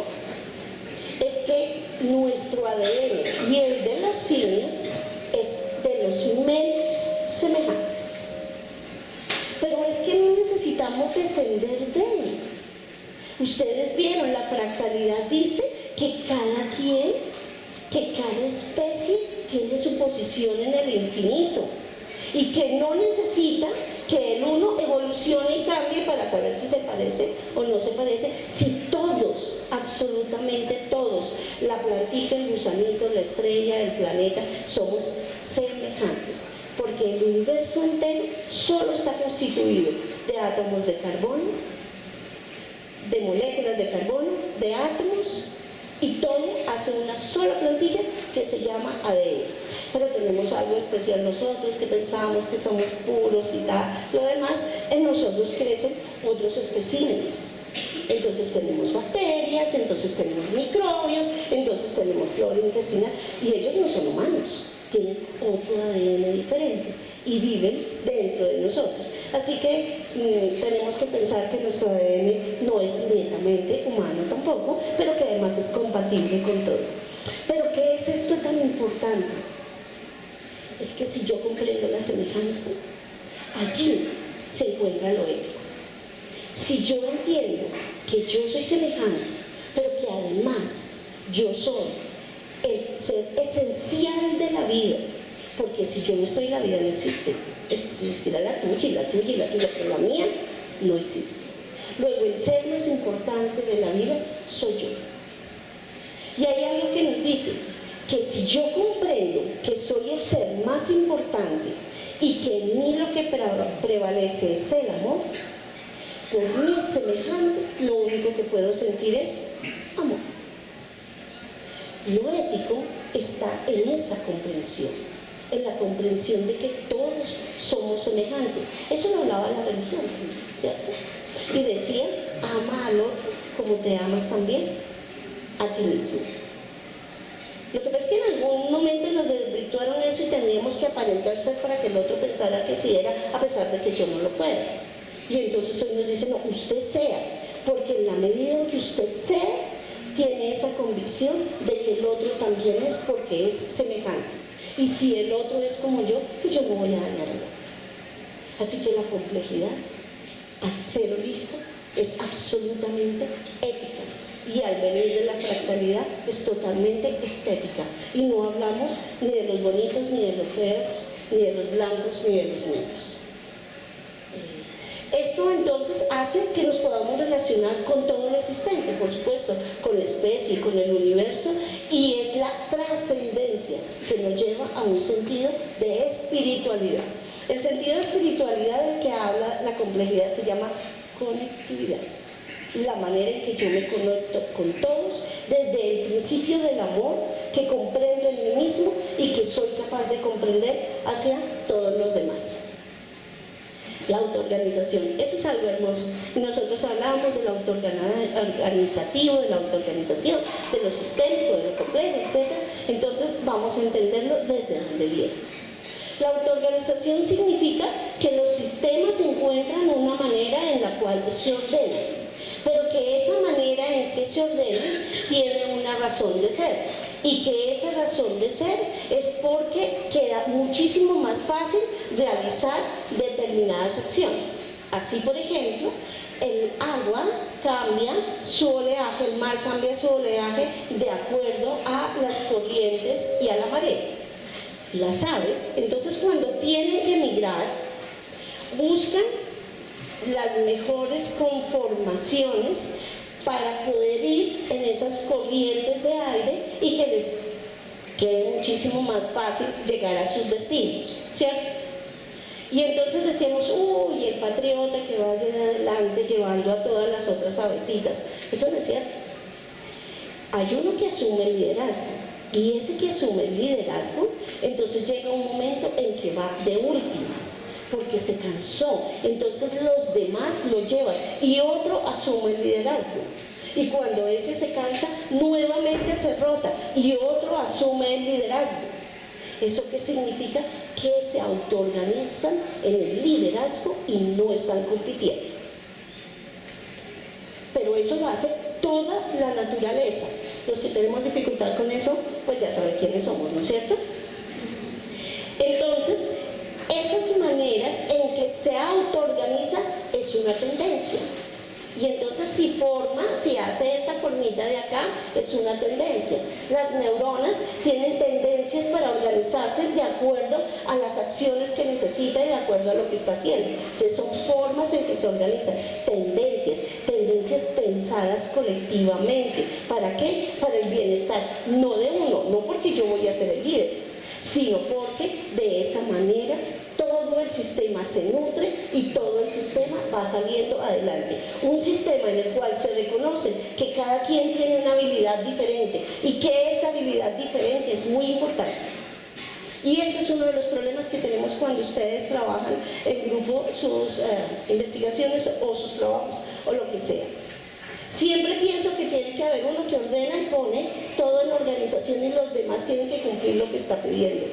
es que nuestro ADN y el de los simios es de los menos semejantes. Pero es que no necesitamos descender de él. Ustedes vieron, la fractalidad dice que cada especie tiene su posición en el infinito y que no necesita que el uno evolucione y cambie para saber si se parece o no se parece, si todos, absolutamente todos, la plantita, el gusanito, la estrella, el planeta, somos semejantes. Porque el universo entero solo está constituido de átomos de carbono, de moléculas de carbono, de átomos, y todo hace una sola plantilla que se llama ADN. Pero tenemos algo especial nosotros, que pensamos que somos puros y tal. Lo demás, en nosotros crecen otros especímenes. Entonces tenemos bacterias, entonces tenemos microbios, entonces tenemos flora intestinal, y ellos no son humanos. tienen otro ADN diferente y viven dentro de nosotros. Así que tenemos que pensar que nuestro ADN no es netamente humano tampoco, pero que además es compatible con todo. Pero ¿qué es esto tan importante? Es que si yo comprendo la semejanza, allí se encuentra lo ético. Si yo entiendo que yo soy semejante, pero que además yo soy el ser esencial de la vida, porque si yo no estoy, la vida no existe. Existirá la tuya y la tuya y la tuya, pero la mía no existe. Luego, el ser más importante de la vida soy yo. Y hay algo que nos dice que si yo comprendo que soy el ser más importante y que en mí lo que prevalece es el amor, por mis semejantes lo único que puedo sentir es amor. Lo ético está en esa comprensión, en la comprensión de que todos somos semejantes. Eso lo hablaba la religión, ¿cierto? Y decía, ama al otro como te amas también a ti mismo. Lo que pasa es que en algún momento nos desvirtuaron eso y teníamos que aparentar ser para que el otro pensara que sí era, a pesar de que yo no lo fuera. Y entonces hoy nos dicen, no, usted sea, porque en la medida en que usted sea, tiene esa convicción de que el otro también es, porque es semejante. Y si el otro es como yo, pues yo no voy a dañar al otro. Así que la complejidad, al ser holista, es absolutamente ética. Y al venir de la fractalidad es totalmente estética. Y no hablamos ni de los bonitos, ni de los feos, ni de los blancos, ni de los negros. Esto entonces hace que nos podamos relacionar con todo lo existente, por supuesto, con la especie, con el universo, y es la trascendencia que nos lleva a un sentido de espiritualidad. El sentido de espiritualidad del que habla la complejidad se llama conectividad. La manera en que yo me conecto con todos, desde el principio del amor, que comprendo en mí mismo y que soy capaz de comprender hacia todos los demás. La autoorganización, eso es algo hermoso. Nosotros hablábamos del autoorganizativo, de la autoorganización, de lo sistémico, de lo complejo, etc. Entonces vamos a entenderlo desde donde viene. La autoorganización significa que los sistemas encuentran una manera en la cual se ordenan, pero que esa manera en que se ordenan tiene una razón de ser. Y que esa razón de ser es porque queda muchísimo más fácil realizar determinadas acciones. Así, por ejemplo, el agua cambia su oleaje, el mar cambia su oleaje de acuerdo a las corrientes y a la marea. Las aves, entonces, cuando tienen que migrar, buscan las mejores conformaciones para poder ir en esas corrientes de aire y que les quede muchísimo más fácil llegar a sus destinos, ¿cierto? Y entonces decíamos, uy, el patriota que va adelante llevando a todas las otras avecitas. Eso no es cierto. Hay uno que asume el liderazgo, y ese que asume el liderazgo, entonces llega un momento en que va de últimas, porque se cansó, entonces los demás lo llevan y otro asume el liderazgo, y cuando ese se cansa nuevamente se rota y otro asume el liderazgo. ¿Eso qué significa? Que se autoorganizan en el liderazgo y no están compitiendo. Pero eso lo hace toda la naturaleza. Los que tenemos dificultad con eso, pues ya saben quiénes somos, ¿no es cierto? Entonces, esas maneras en que se autoorganiza es una tendencia. Y entonces si hace esta formita de acá, es una tendencia. Las neuronas tienen tendencias para organizarse de acuerdo a las acciones que necesita y de acuerdo a lo que está haciendo. Entonces son formas en que se organizan, tendencias pensadas colectivamente. ¿Para qué? Para el bienestar, no de uno, no porque yo voy a ser el líder, sino porque de esa manera todo el sistema se nutre y todo el sistema va saliendo adelante. Un sistema en el cual se reconoce que cada quien tiene una habilidad diferente y que esa habilidad diferente es muy importante. Y ese es uno de los problemas que tenemos cuando ustedes trabajan en grupo sus investigaciones o sus trabajos o lo que sea. Siempre pienso que tiene que haber uno que ordena y pone todo en organización y los demás tienen que cumplir lo que está pidiendo.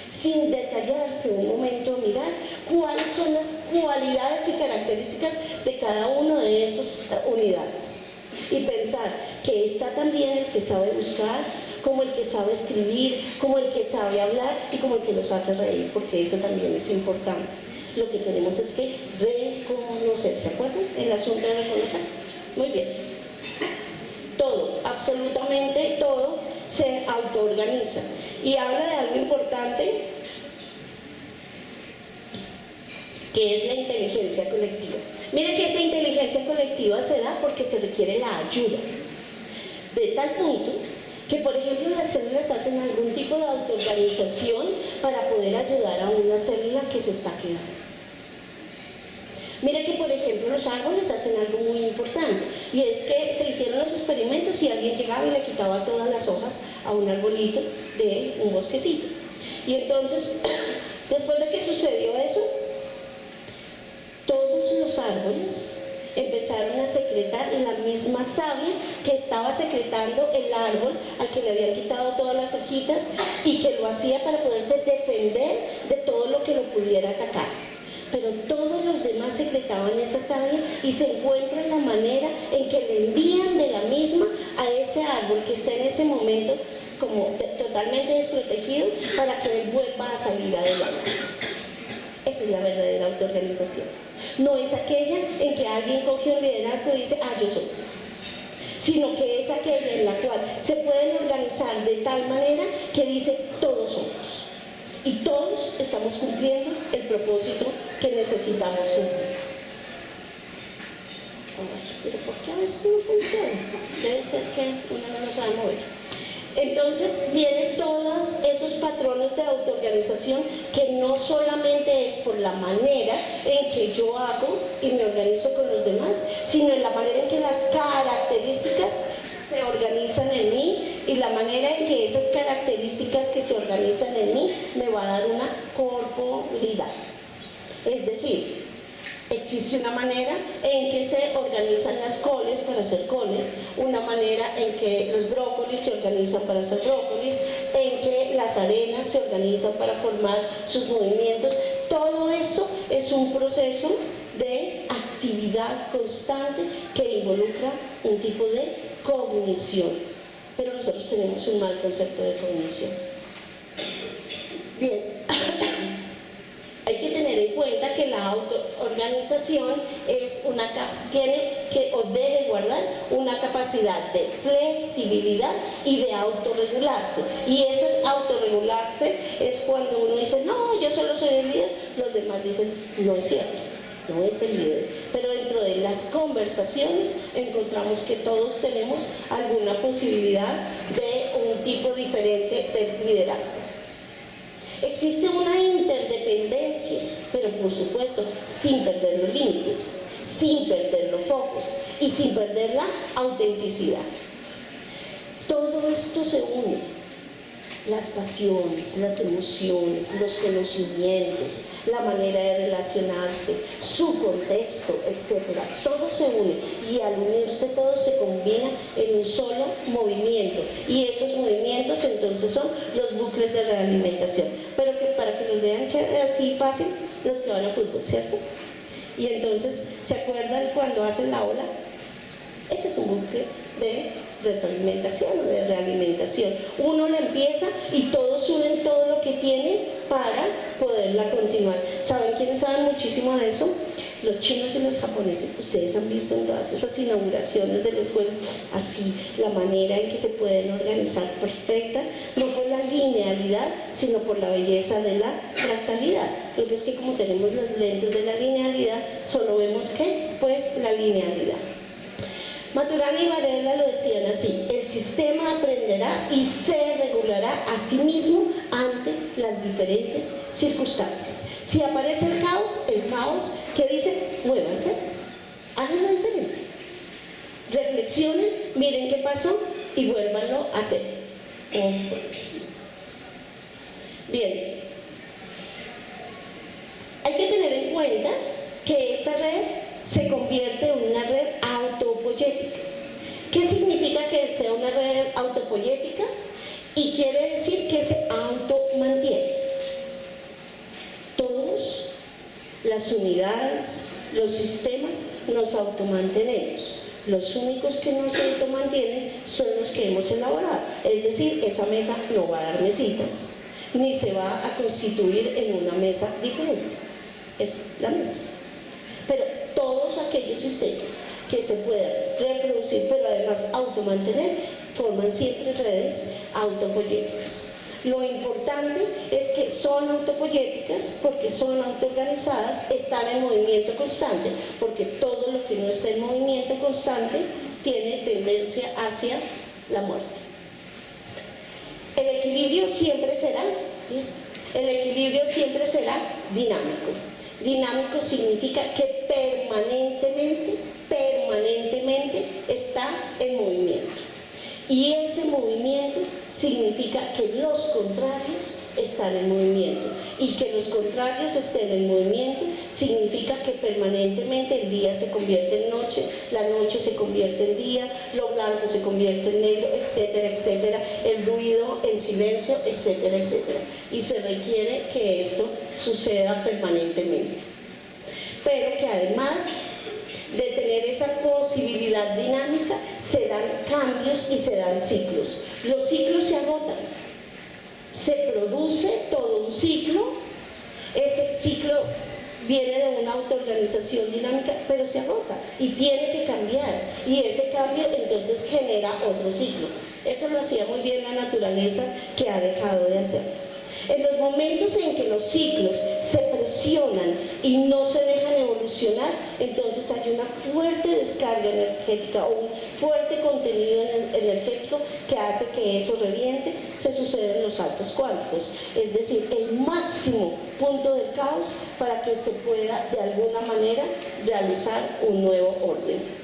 sin detallarse un momento a mirar cuáles son las cualidades y características de cada una de esas unidades. Y pensar que está también el que sabe buscar, como el que sabe escribir, como el que sabe hablar y como el que los hace reír, porque eso también es importante. Lo que tenemos es que reconocer, ¿se acuerdan? El asunto de reconocer. Muy bien. Todo, absolutamente todo, se autoorganiza. Y habla de algo importante, que es la inteligencia colectiva. Miren que esa inteligencia colectiva se da porque se requiere la ayuda. De tal punto que, por ejemplo, las células hacen algún tipo de autoorganización para poder ayudar a una célula que se está quedando. Mira que, por ejemplo, los árboles hacen algo muy importante, y es que se hicieron los experimentos y alguien llegaba y le quitaba todas las hojas a un arbolito de un bosquecito. Y entonces, después de que sucedió eso, todos los árboles empezaron a secretar la misma savia que estaba secretando el árbol al que le habían quitado todas las hojitas, y que lo hacía para poderse defender de todo lo que lo pudiera atacar. Pero todos los demás secretaban esa savia, y se encuentra la manera en que le envían de la misma a ese árbol que está en ese momento como totalmente desprotegido, para que él vuelva a salir adelante. Esa es la verdadera autoorganización. No es aquella en que alguien coge un liderazgo y dice, yo soy, sino que es aquella en la cual se pueden organizar de tal manera que dice, todos somos. Y todos estamos cumpliendo el propósito que necesitamos cumplir. Pero ¿por qué a veces no funciona? Debe ser que uno no lo sabe mover. Entonces vienen todos esos patrones de autoorganización, que no solamente es por la manera en que yo hago y me organizo con los demás, sino en la manera en que las características se organizan en mí, y la manera en que esas características que se organizan en mí me va a dar una corporalidad. Es decir, existe una manera en que se organizan las coles para hacer coles, una manera en que los brócolis se organizan para hacer brócolis, en que las arenas se organizan para formar sus movimientos. Todo esto es un proceso de actividad constante que involucra un tipo de cognición, pero nosotros tenemos un mal concepto de cognición. Bien, hay que tener en cuenta que la autoorganización tiene que o debe guardar una capacidad de flexibilidad y de autorregularse. Y eso autorregularse es cuando uno dice, no, yo solo soy el líder, los demás dicen, no es cierto, no es el líder. Pero dentro de las conversaciones encontramos que todos tenemos alguna posibilidad de un tipo diferente de liderazgo. Existe una interdependencia, pero por supuesto sin perder los límites, sin perder los focos y sin perder la autenticidad. Todo esto se une. Las pasiones, las emociones, los conocimientos, la manera de relacionarse, su contexto, etc. Todo se une, y al unirse todo se combina en un solo movimiento, y esos movimientos entonces son los bucles de realimentación. Pero que para que los vean así fácil, los que van a fútbol, ¿cierto? Y entonces, ¿se acuerdan cuando hacen la ola? Ese es un bucle de retroalimentación o de realimentación. Uno la empieza y todos unen todo lo que tienen para poderla continuar. ¿Saben quiénes saben muchísimo de eso? Los chinos y los japoneses. Ustedes han visto en todas esas inauguraciones de los juegos, así, la manera en que se pueden organizar perfecta, no por la linealidad, sino por la belleza de la fractalidad. Lo que es que como tenemos los lentes de la linealidad, solo vemos que, pues, la linealidad. Maturana y Varela lo decían así: el sistema aprenderá y se regulará a sí mismo ante las diferentes circunstancias. Si aparece el caos que dice, muévanse, háganlo diferente, reflexionen, miren qué pasó y vuélvanlo a hacer. Bien, hay que tener en cuenta que esa red se convierte en una red autopoyética. ¿Qué significa que sea una red autopoyética? Y quiere decir que se automantiene. las unidades, los sistemas, nos automantenemos. Los únicos que no se automantienen son los que hemos elaborado. Es decir, esa mesa no va a dar mesitas, ni se va a constituir en una mesa diferente. Es la mesa. Pero todos aquellos sistemas que se puedan reproducir, pero además automantener, forman siempre redes autopoyéticas. Lo importante es que son autopoyéticas porque son autoorganizadas, están en movimiento constante, porque todo lo que no está en movimiento constante tiene tendencia hacia la muerte. El equilibrio siempre será, el equilibrio siempre será dinámico. Dinámico significa que permanentemente está en movimiento. Y ese movimiento significa que los contrarios están en movimiento. Y que los contrarios estén en movimiento significa que permanentemente el día se convierte en noche, la noche se convierte en día, lo blanco se convierte en negro, etcétera, etcétera, el ruido en silencio, etcétera, etcétera. Y se requiere que esto suceda permanentemente. Pero que además de tener esa posibilidad dinámica, se dan cambios y se dan ciclos. Los ciclos se agotan. Se produce todo un ciclo. Ese ciclo viene de una autoorganización dinámica, pero se agota y tiene que cambiar. Y ese cambio entonces genera otro ciclo. Eso lo hacía muy bien la naturaleza, que ha dejado de hacer. En los momentos en que los ciclos se presionan y no se dejan evolucionar, entonces hay una fuerte descarga energética o un fuerte contenido energético que hace que eso reviente. Se sucede en los saltos cuánticos, es decir, el máximo punto del caos para que se pueda de alguna manera realizar un nuevo orden.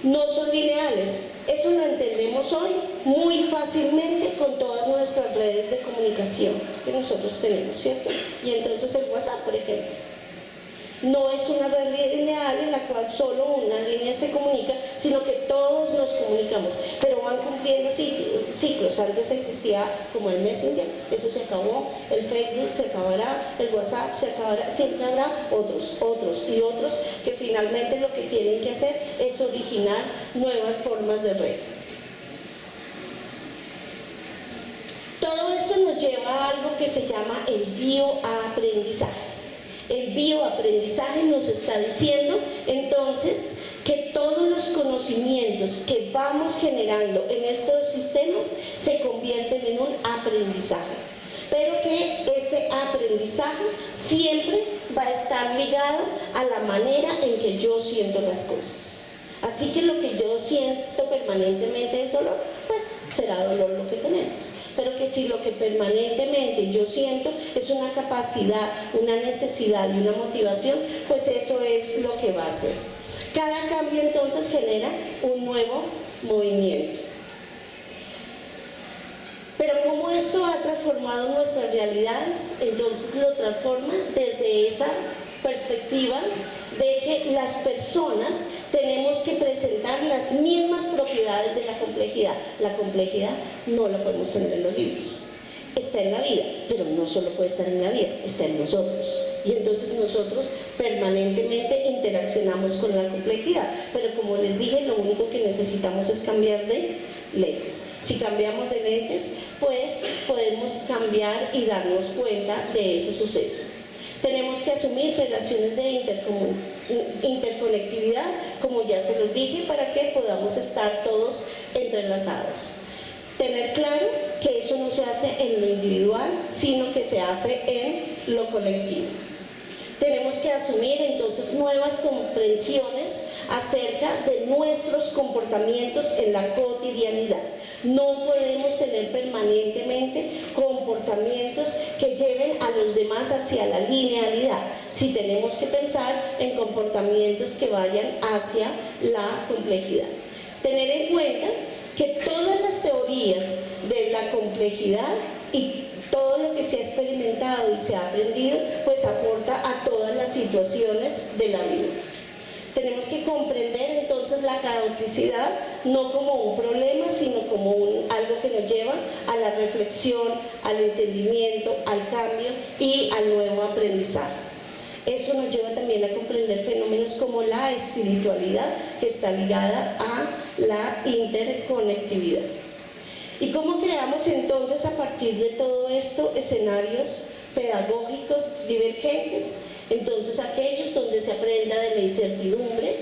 No son lineales, eso lo entendemos hoy muy fácilmente con todas nuestras redes de comunicación que nosotros tenemos, ¿cierto? Y entonces el WhatsApp, por ejemplo, no es una red lineal en la cual solo una línea se comunica, sino que todos nos comunicamos, pero van cumpliendo ciclos. Antes existía como el Messenger, eso se acabó, el Facebook se acabará, el WhatsApp se acabará, siempre habrá otros y otros que finalmente lo que tienen que hacer es originar nuevas formas de red. Todo esto nos lleva a algo que se llama el bioaprendizaje. El bioaprendizaje nos está diciendo entonces que todos los conocimientos que vamos generando en estos sistemas se convierten en un aprendizaje, pero que ese aprendizaje siempre va a estar ligado a la manera en que yo siento las cosas. Así que lo que yo siento permanentemente es dolor, pues será dolor lo que tenemos. Pero que si lo que permanentemente yo siento es una capacidad, una necesidad y una motivación, pues eso es lo que va a hacer. Cada cambio entonces genera un nuevo movimiento. Pero ¿cómo esto ha transformado nuestras realidades? Entonces lo transforma desde esa perspectiva de que las personas tenemos que presentar las mismas propiedades de la complejidad. La complejidad no la podemos tener en los libros. Está en la vida, pero no solo puede estar en la vida, está en nosotros. Y entonces nosotros permanentemente interaccionamos con la complejidad. Pero como les dije, lo único que necesitamos es cambiar de lentes. Si cambiamos de lentes, pues podemos cambiar y darnos cuenta de ese suceso. Tenemos que asumir relaciones de interconectividad, como ya se los dije, para que podamos estar todos entrelazados. Tener claro que eso no se hace en lo individual, sino que se hace en lo colectivo. Tenemos que asumir entonces nuevas comprensiones acerca de nuestros comportamientos en la cotidianidad. No podemos tener permanentemente comportamientos que lleven a los demás hacia la linealidad. Si tenemos que pensar en comportamientos que vayan hacia la complejidad. Tener en cuenta que todas las teorías de la complejidad y todo lo que se ha experimentado y se ha aprendido, pues aporta a todas las situaciones de la vida. Tenemos que comprender entonces la caoticidad no como un problema, sino como algo que nos lleva a la reflexión, al entendimiento, al cambio y al nuevo aprendizaje. Eso nos lleva también a comprender fenómenos como la espiritualidad, que está ligada a la interconectividad. ¿Y cómo creamos entonces a partir de todo esto escenarios pedagógicos divergentes? Entonces aquellos donde se aprenda de la incertidumbre,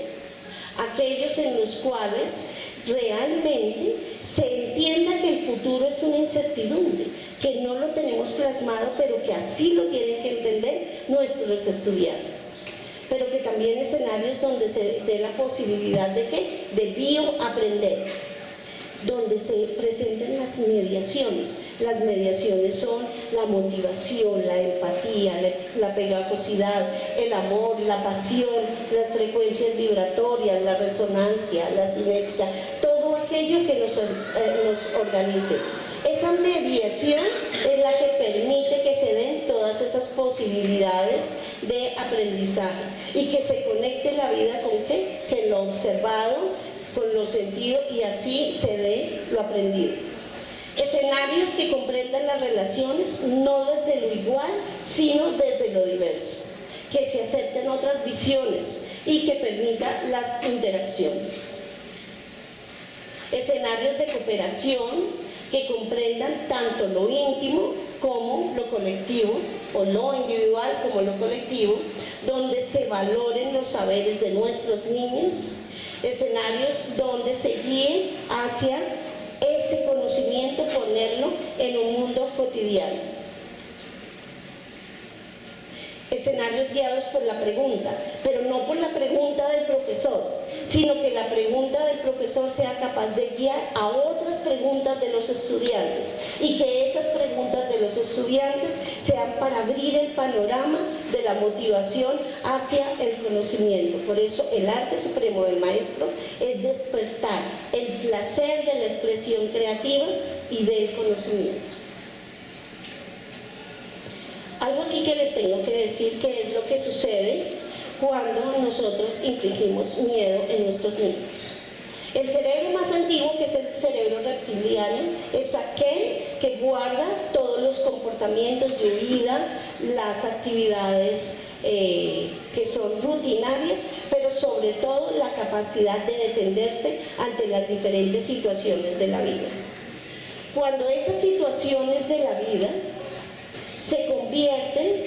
aquellos en los cuales realmente se entienda que el futuro es una incertidumbre, que no lo tenemos plasmado, pero que así lo tienen que entender nuestros estudiantes. Pero que también escenarios donde se dé la posibilidad de ¿qué? De bioaprender, donde se presenten las mediaciones. Las mediaciones son la motivación, la empatía, la pegajosidad, el amor, la pasión, las frecuencias vibratorias, la resonancia, la cinética, todo aquello que nos organice. Esa mediación es la que permite que se den todas esas posibilidades de aprendizaje y que se conecte la vida con ¿qué? Con lo observado, con lo sentido, y así se ve lo aprendido. Escenarios que comprendan las relaciones no desde lo igual, sino desde lo diverso, que se acepten otras visiones y que permitan las interacciones. Escenarios de cooperación que comprendan tanto lo íntimo como lo colectivo, o lo individual como lo colectivo, donde se valoren los saberes de nuestros niños. Escenarios donde se guíe hacia ese conocimiento, ponerlo en un mundo cotidiano. Escenarios guiados por la pregunta, pero no por la pregunta del profesor, sino que la pregunta del profesor sea capaz de guiar a otras preguntas de los estudiantes y que esas preguntas de los estudiantes sean para abrir el panorama de la motivación hacia el conocimiento. Por eso el arte supremo del maestro es despertar el placer de la expresión creativa y del conocimiento. Algo aquí que les tengo que decir, que es lo que sucede cuando nosotros infligimos miedo en nuestros niños. El cerebro más antiguo, que es el cerebro reptiliano, es aquel que guarda todos los comportamientos de huida, las actividades que son rutinarias, pero sobre todo la capacidad de defenderse ante las diferentes situaciones de la vida. Cuando esas situaciones de la vida se convierten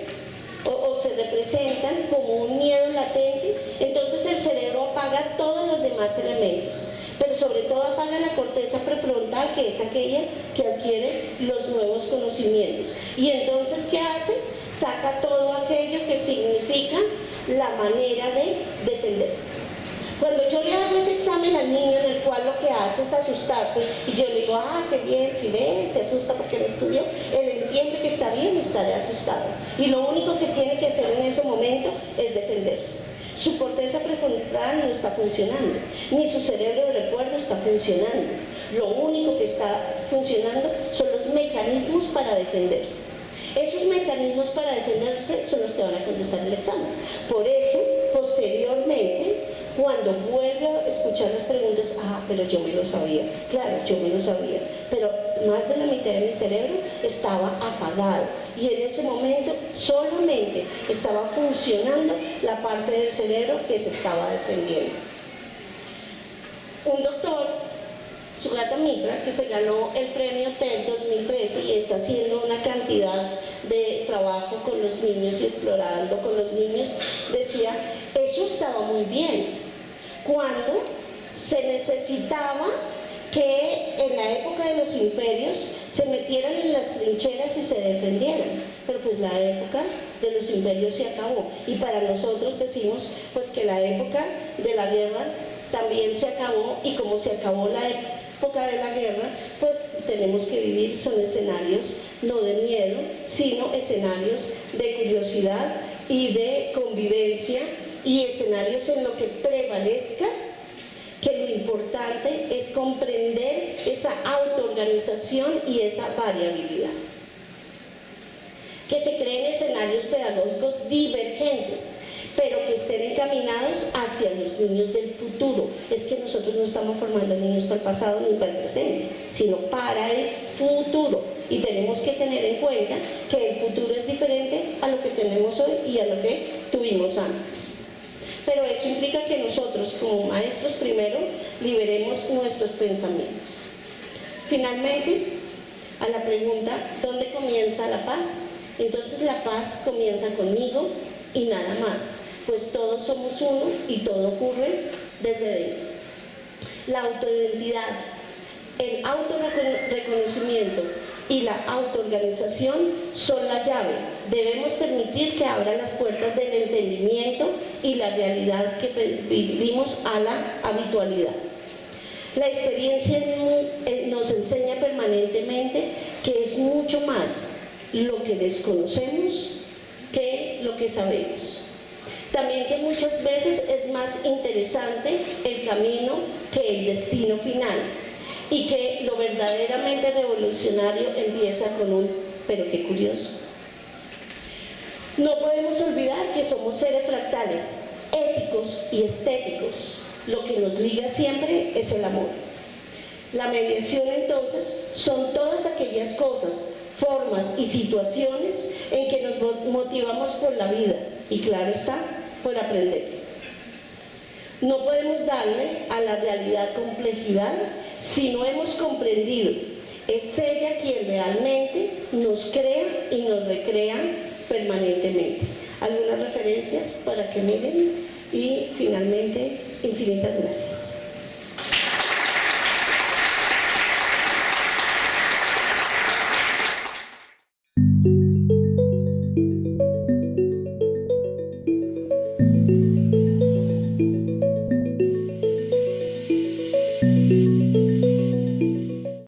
o se representan como un miedo latente, entonces el cerebro apaga todos los demás elementos, pero sobre todo apaga la corteza prefrontal, que es aquella que adquiere los nuevos conocimientos. Y entonces, ¿qué hace? Saca todo aquello que significa la manera de defenderse. Cuando yo le hago ese examen al niño, en el cual lo que hace es asustarse, y yo le digo, qué bien, si ve, se asusta porque no estudió, él entiende que está bien, estaré asustado. Y lo único que tiene que hacer en ese momento es defenderse. Su corteza prefrontal no está funcionando, ni su cerebro de recuerdo está funcionando. Lo único que está funcionando son los mecanismos para defenderse. Esos mecanismos para defenderse son los que van a contestar el examen. Por eso, posteriormente, cuando vuelvo a escuchar las preguntas, pero yo me lo sabía, claro, yo me lo sabía, pero más de la mitad de mi cerebro estaba apagado y en ese momento solamente estaba funcionando la parte del cerebro que se estaba defendiendo. Un doctor, Sugata Mitra, que se ganó el premio TED 2013 y está haciendo una cantidad de trabajo con los niños y explorando con los niños, decía, eso estaba muy bien cuando se necesitaba que en la época de los imperios se metieran en las trincheras y se defendieran, pero pues la época de los imperios se acabó y para nosotros decimos pues que la época de la guerra también se acabó, y como se acabó la época de la guerra, pues tenemos que vivir, son escenarios no de miedo, sino escenarios de curiosidad y de convivencia, y escenarios en lo que prevalezca que lo importante es comprender esa autoorganización y esa variabilidad. Que se creen escenarios pedagógicos divergentes, pero que estén encaminados hacia los niños del futuro. Es que nosotros no estamos formando niños para el pasado ni para el presente, sino para el futuro. y tenemos que tener en cuenta que el futuro es diferente a lo que tenemos hoy y a lo que tuvimos antes. Pero eso implica que nosotros, como maestros, primero liberemos nuestros pensamientos. Finalmente, a la pregunta, ¿dónde comienza la paz? Entonces la paz comienza conmigo y nada más, pues todos somos uno y todo ocurre desde dentro. La autoidentidad, el autorreconocimiento y la autoorganización son la llave. Debemos permitir que abran las puertas del entendimiento y la realidad que vivimos a la habitualidad. La experiencia nos enseña permanentemente que es mucho más lo que desconocemos que lo que sabemos. También que muchas veces es más interesante el camino que el destino final y que lo verdaderamente revolucionario empieza con un "pero qué curioso". No podemos olvidar que somos seres fractales, éticos y estéticos. Lo que nos liga siempre es el amor. La mediación entonces son todas aquellas cosas, formas y situaciones en que nos motivamos por la vida y, claro está, por aprender. No podemos darle a la realidad complejidad si no hemos comprendido. Es ella quien realmente nos crea y nos recrea permanentemente. Algunas referencias para que miren y finalmente, infinitas gracias.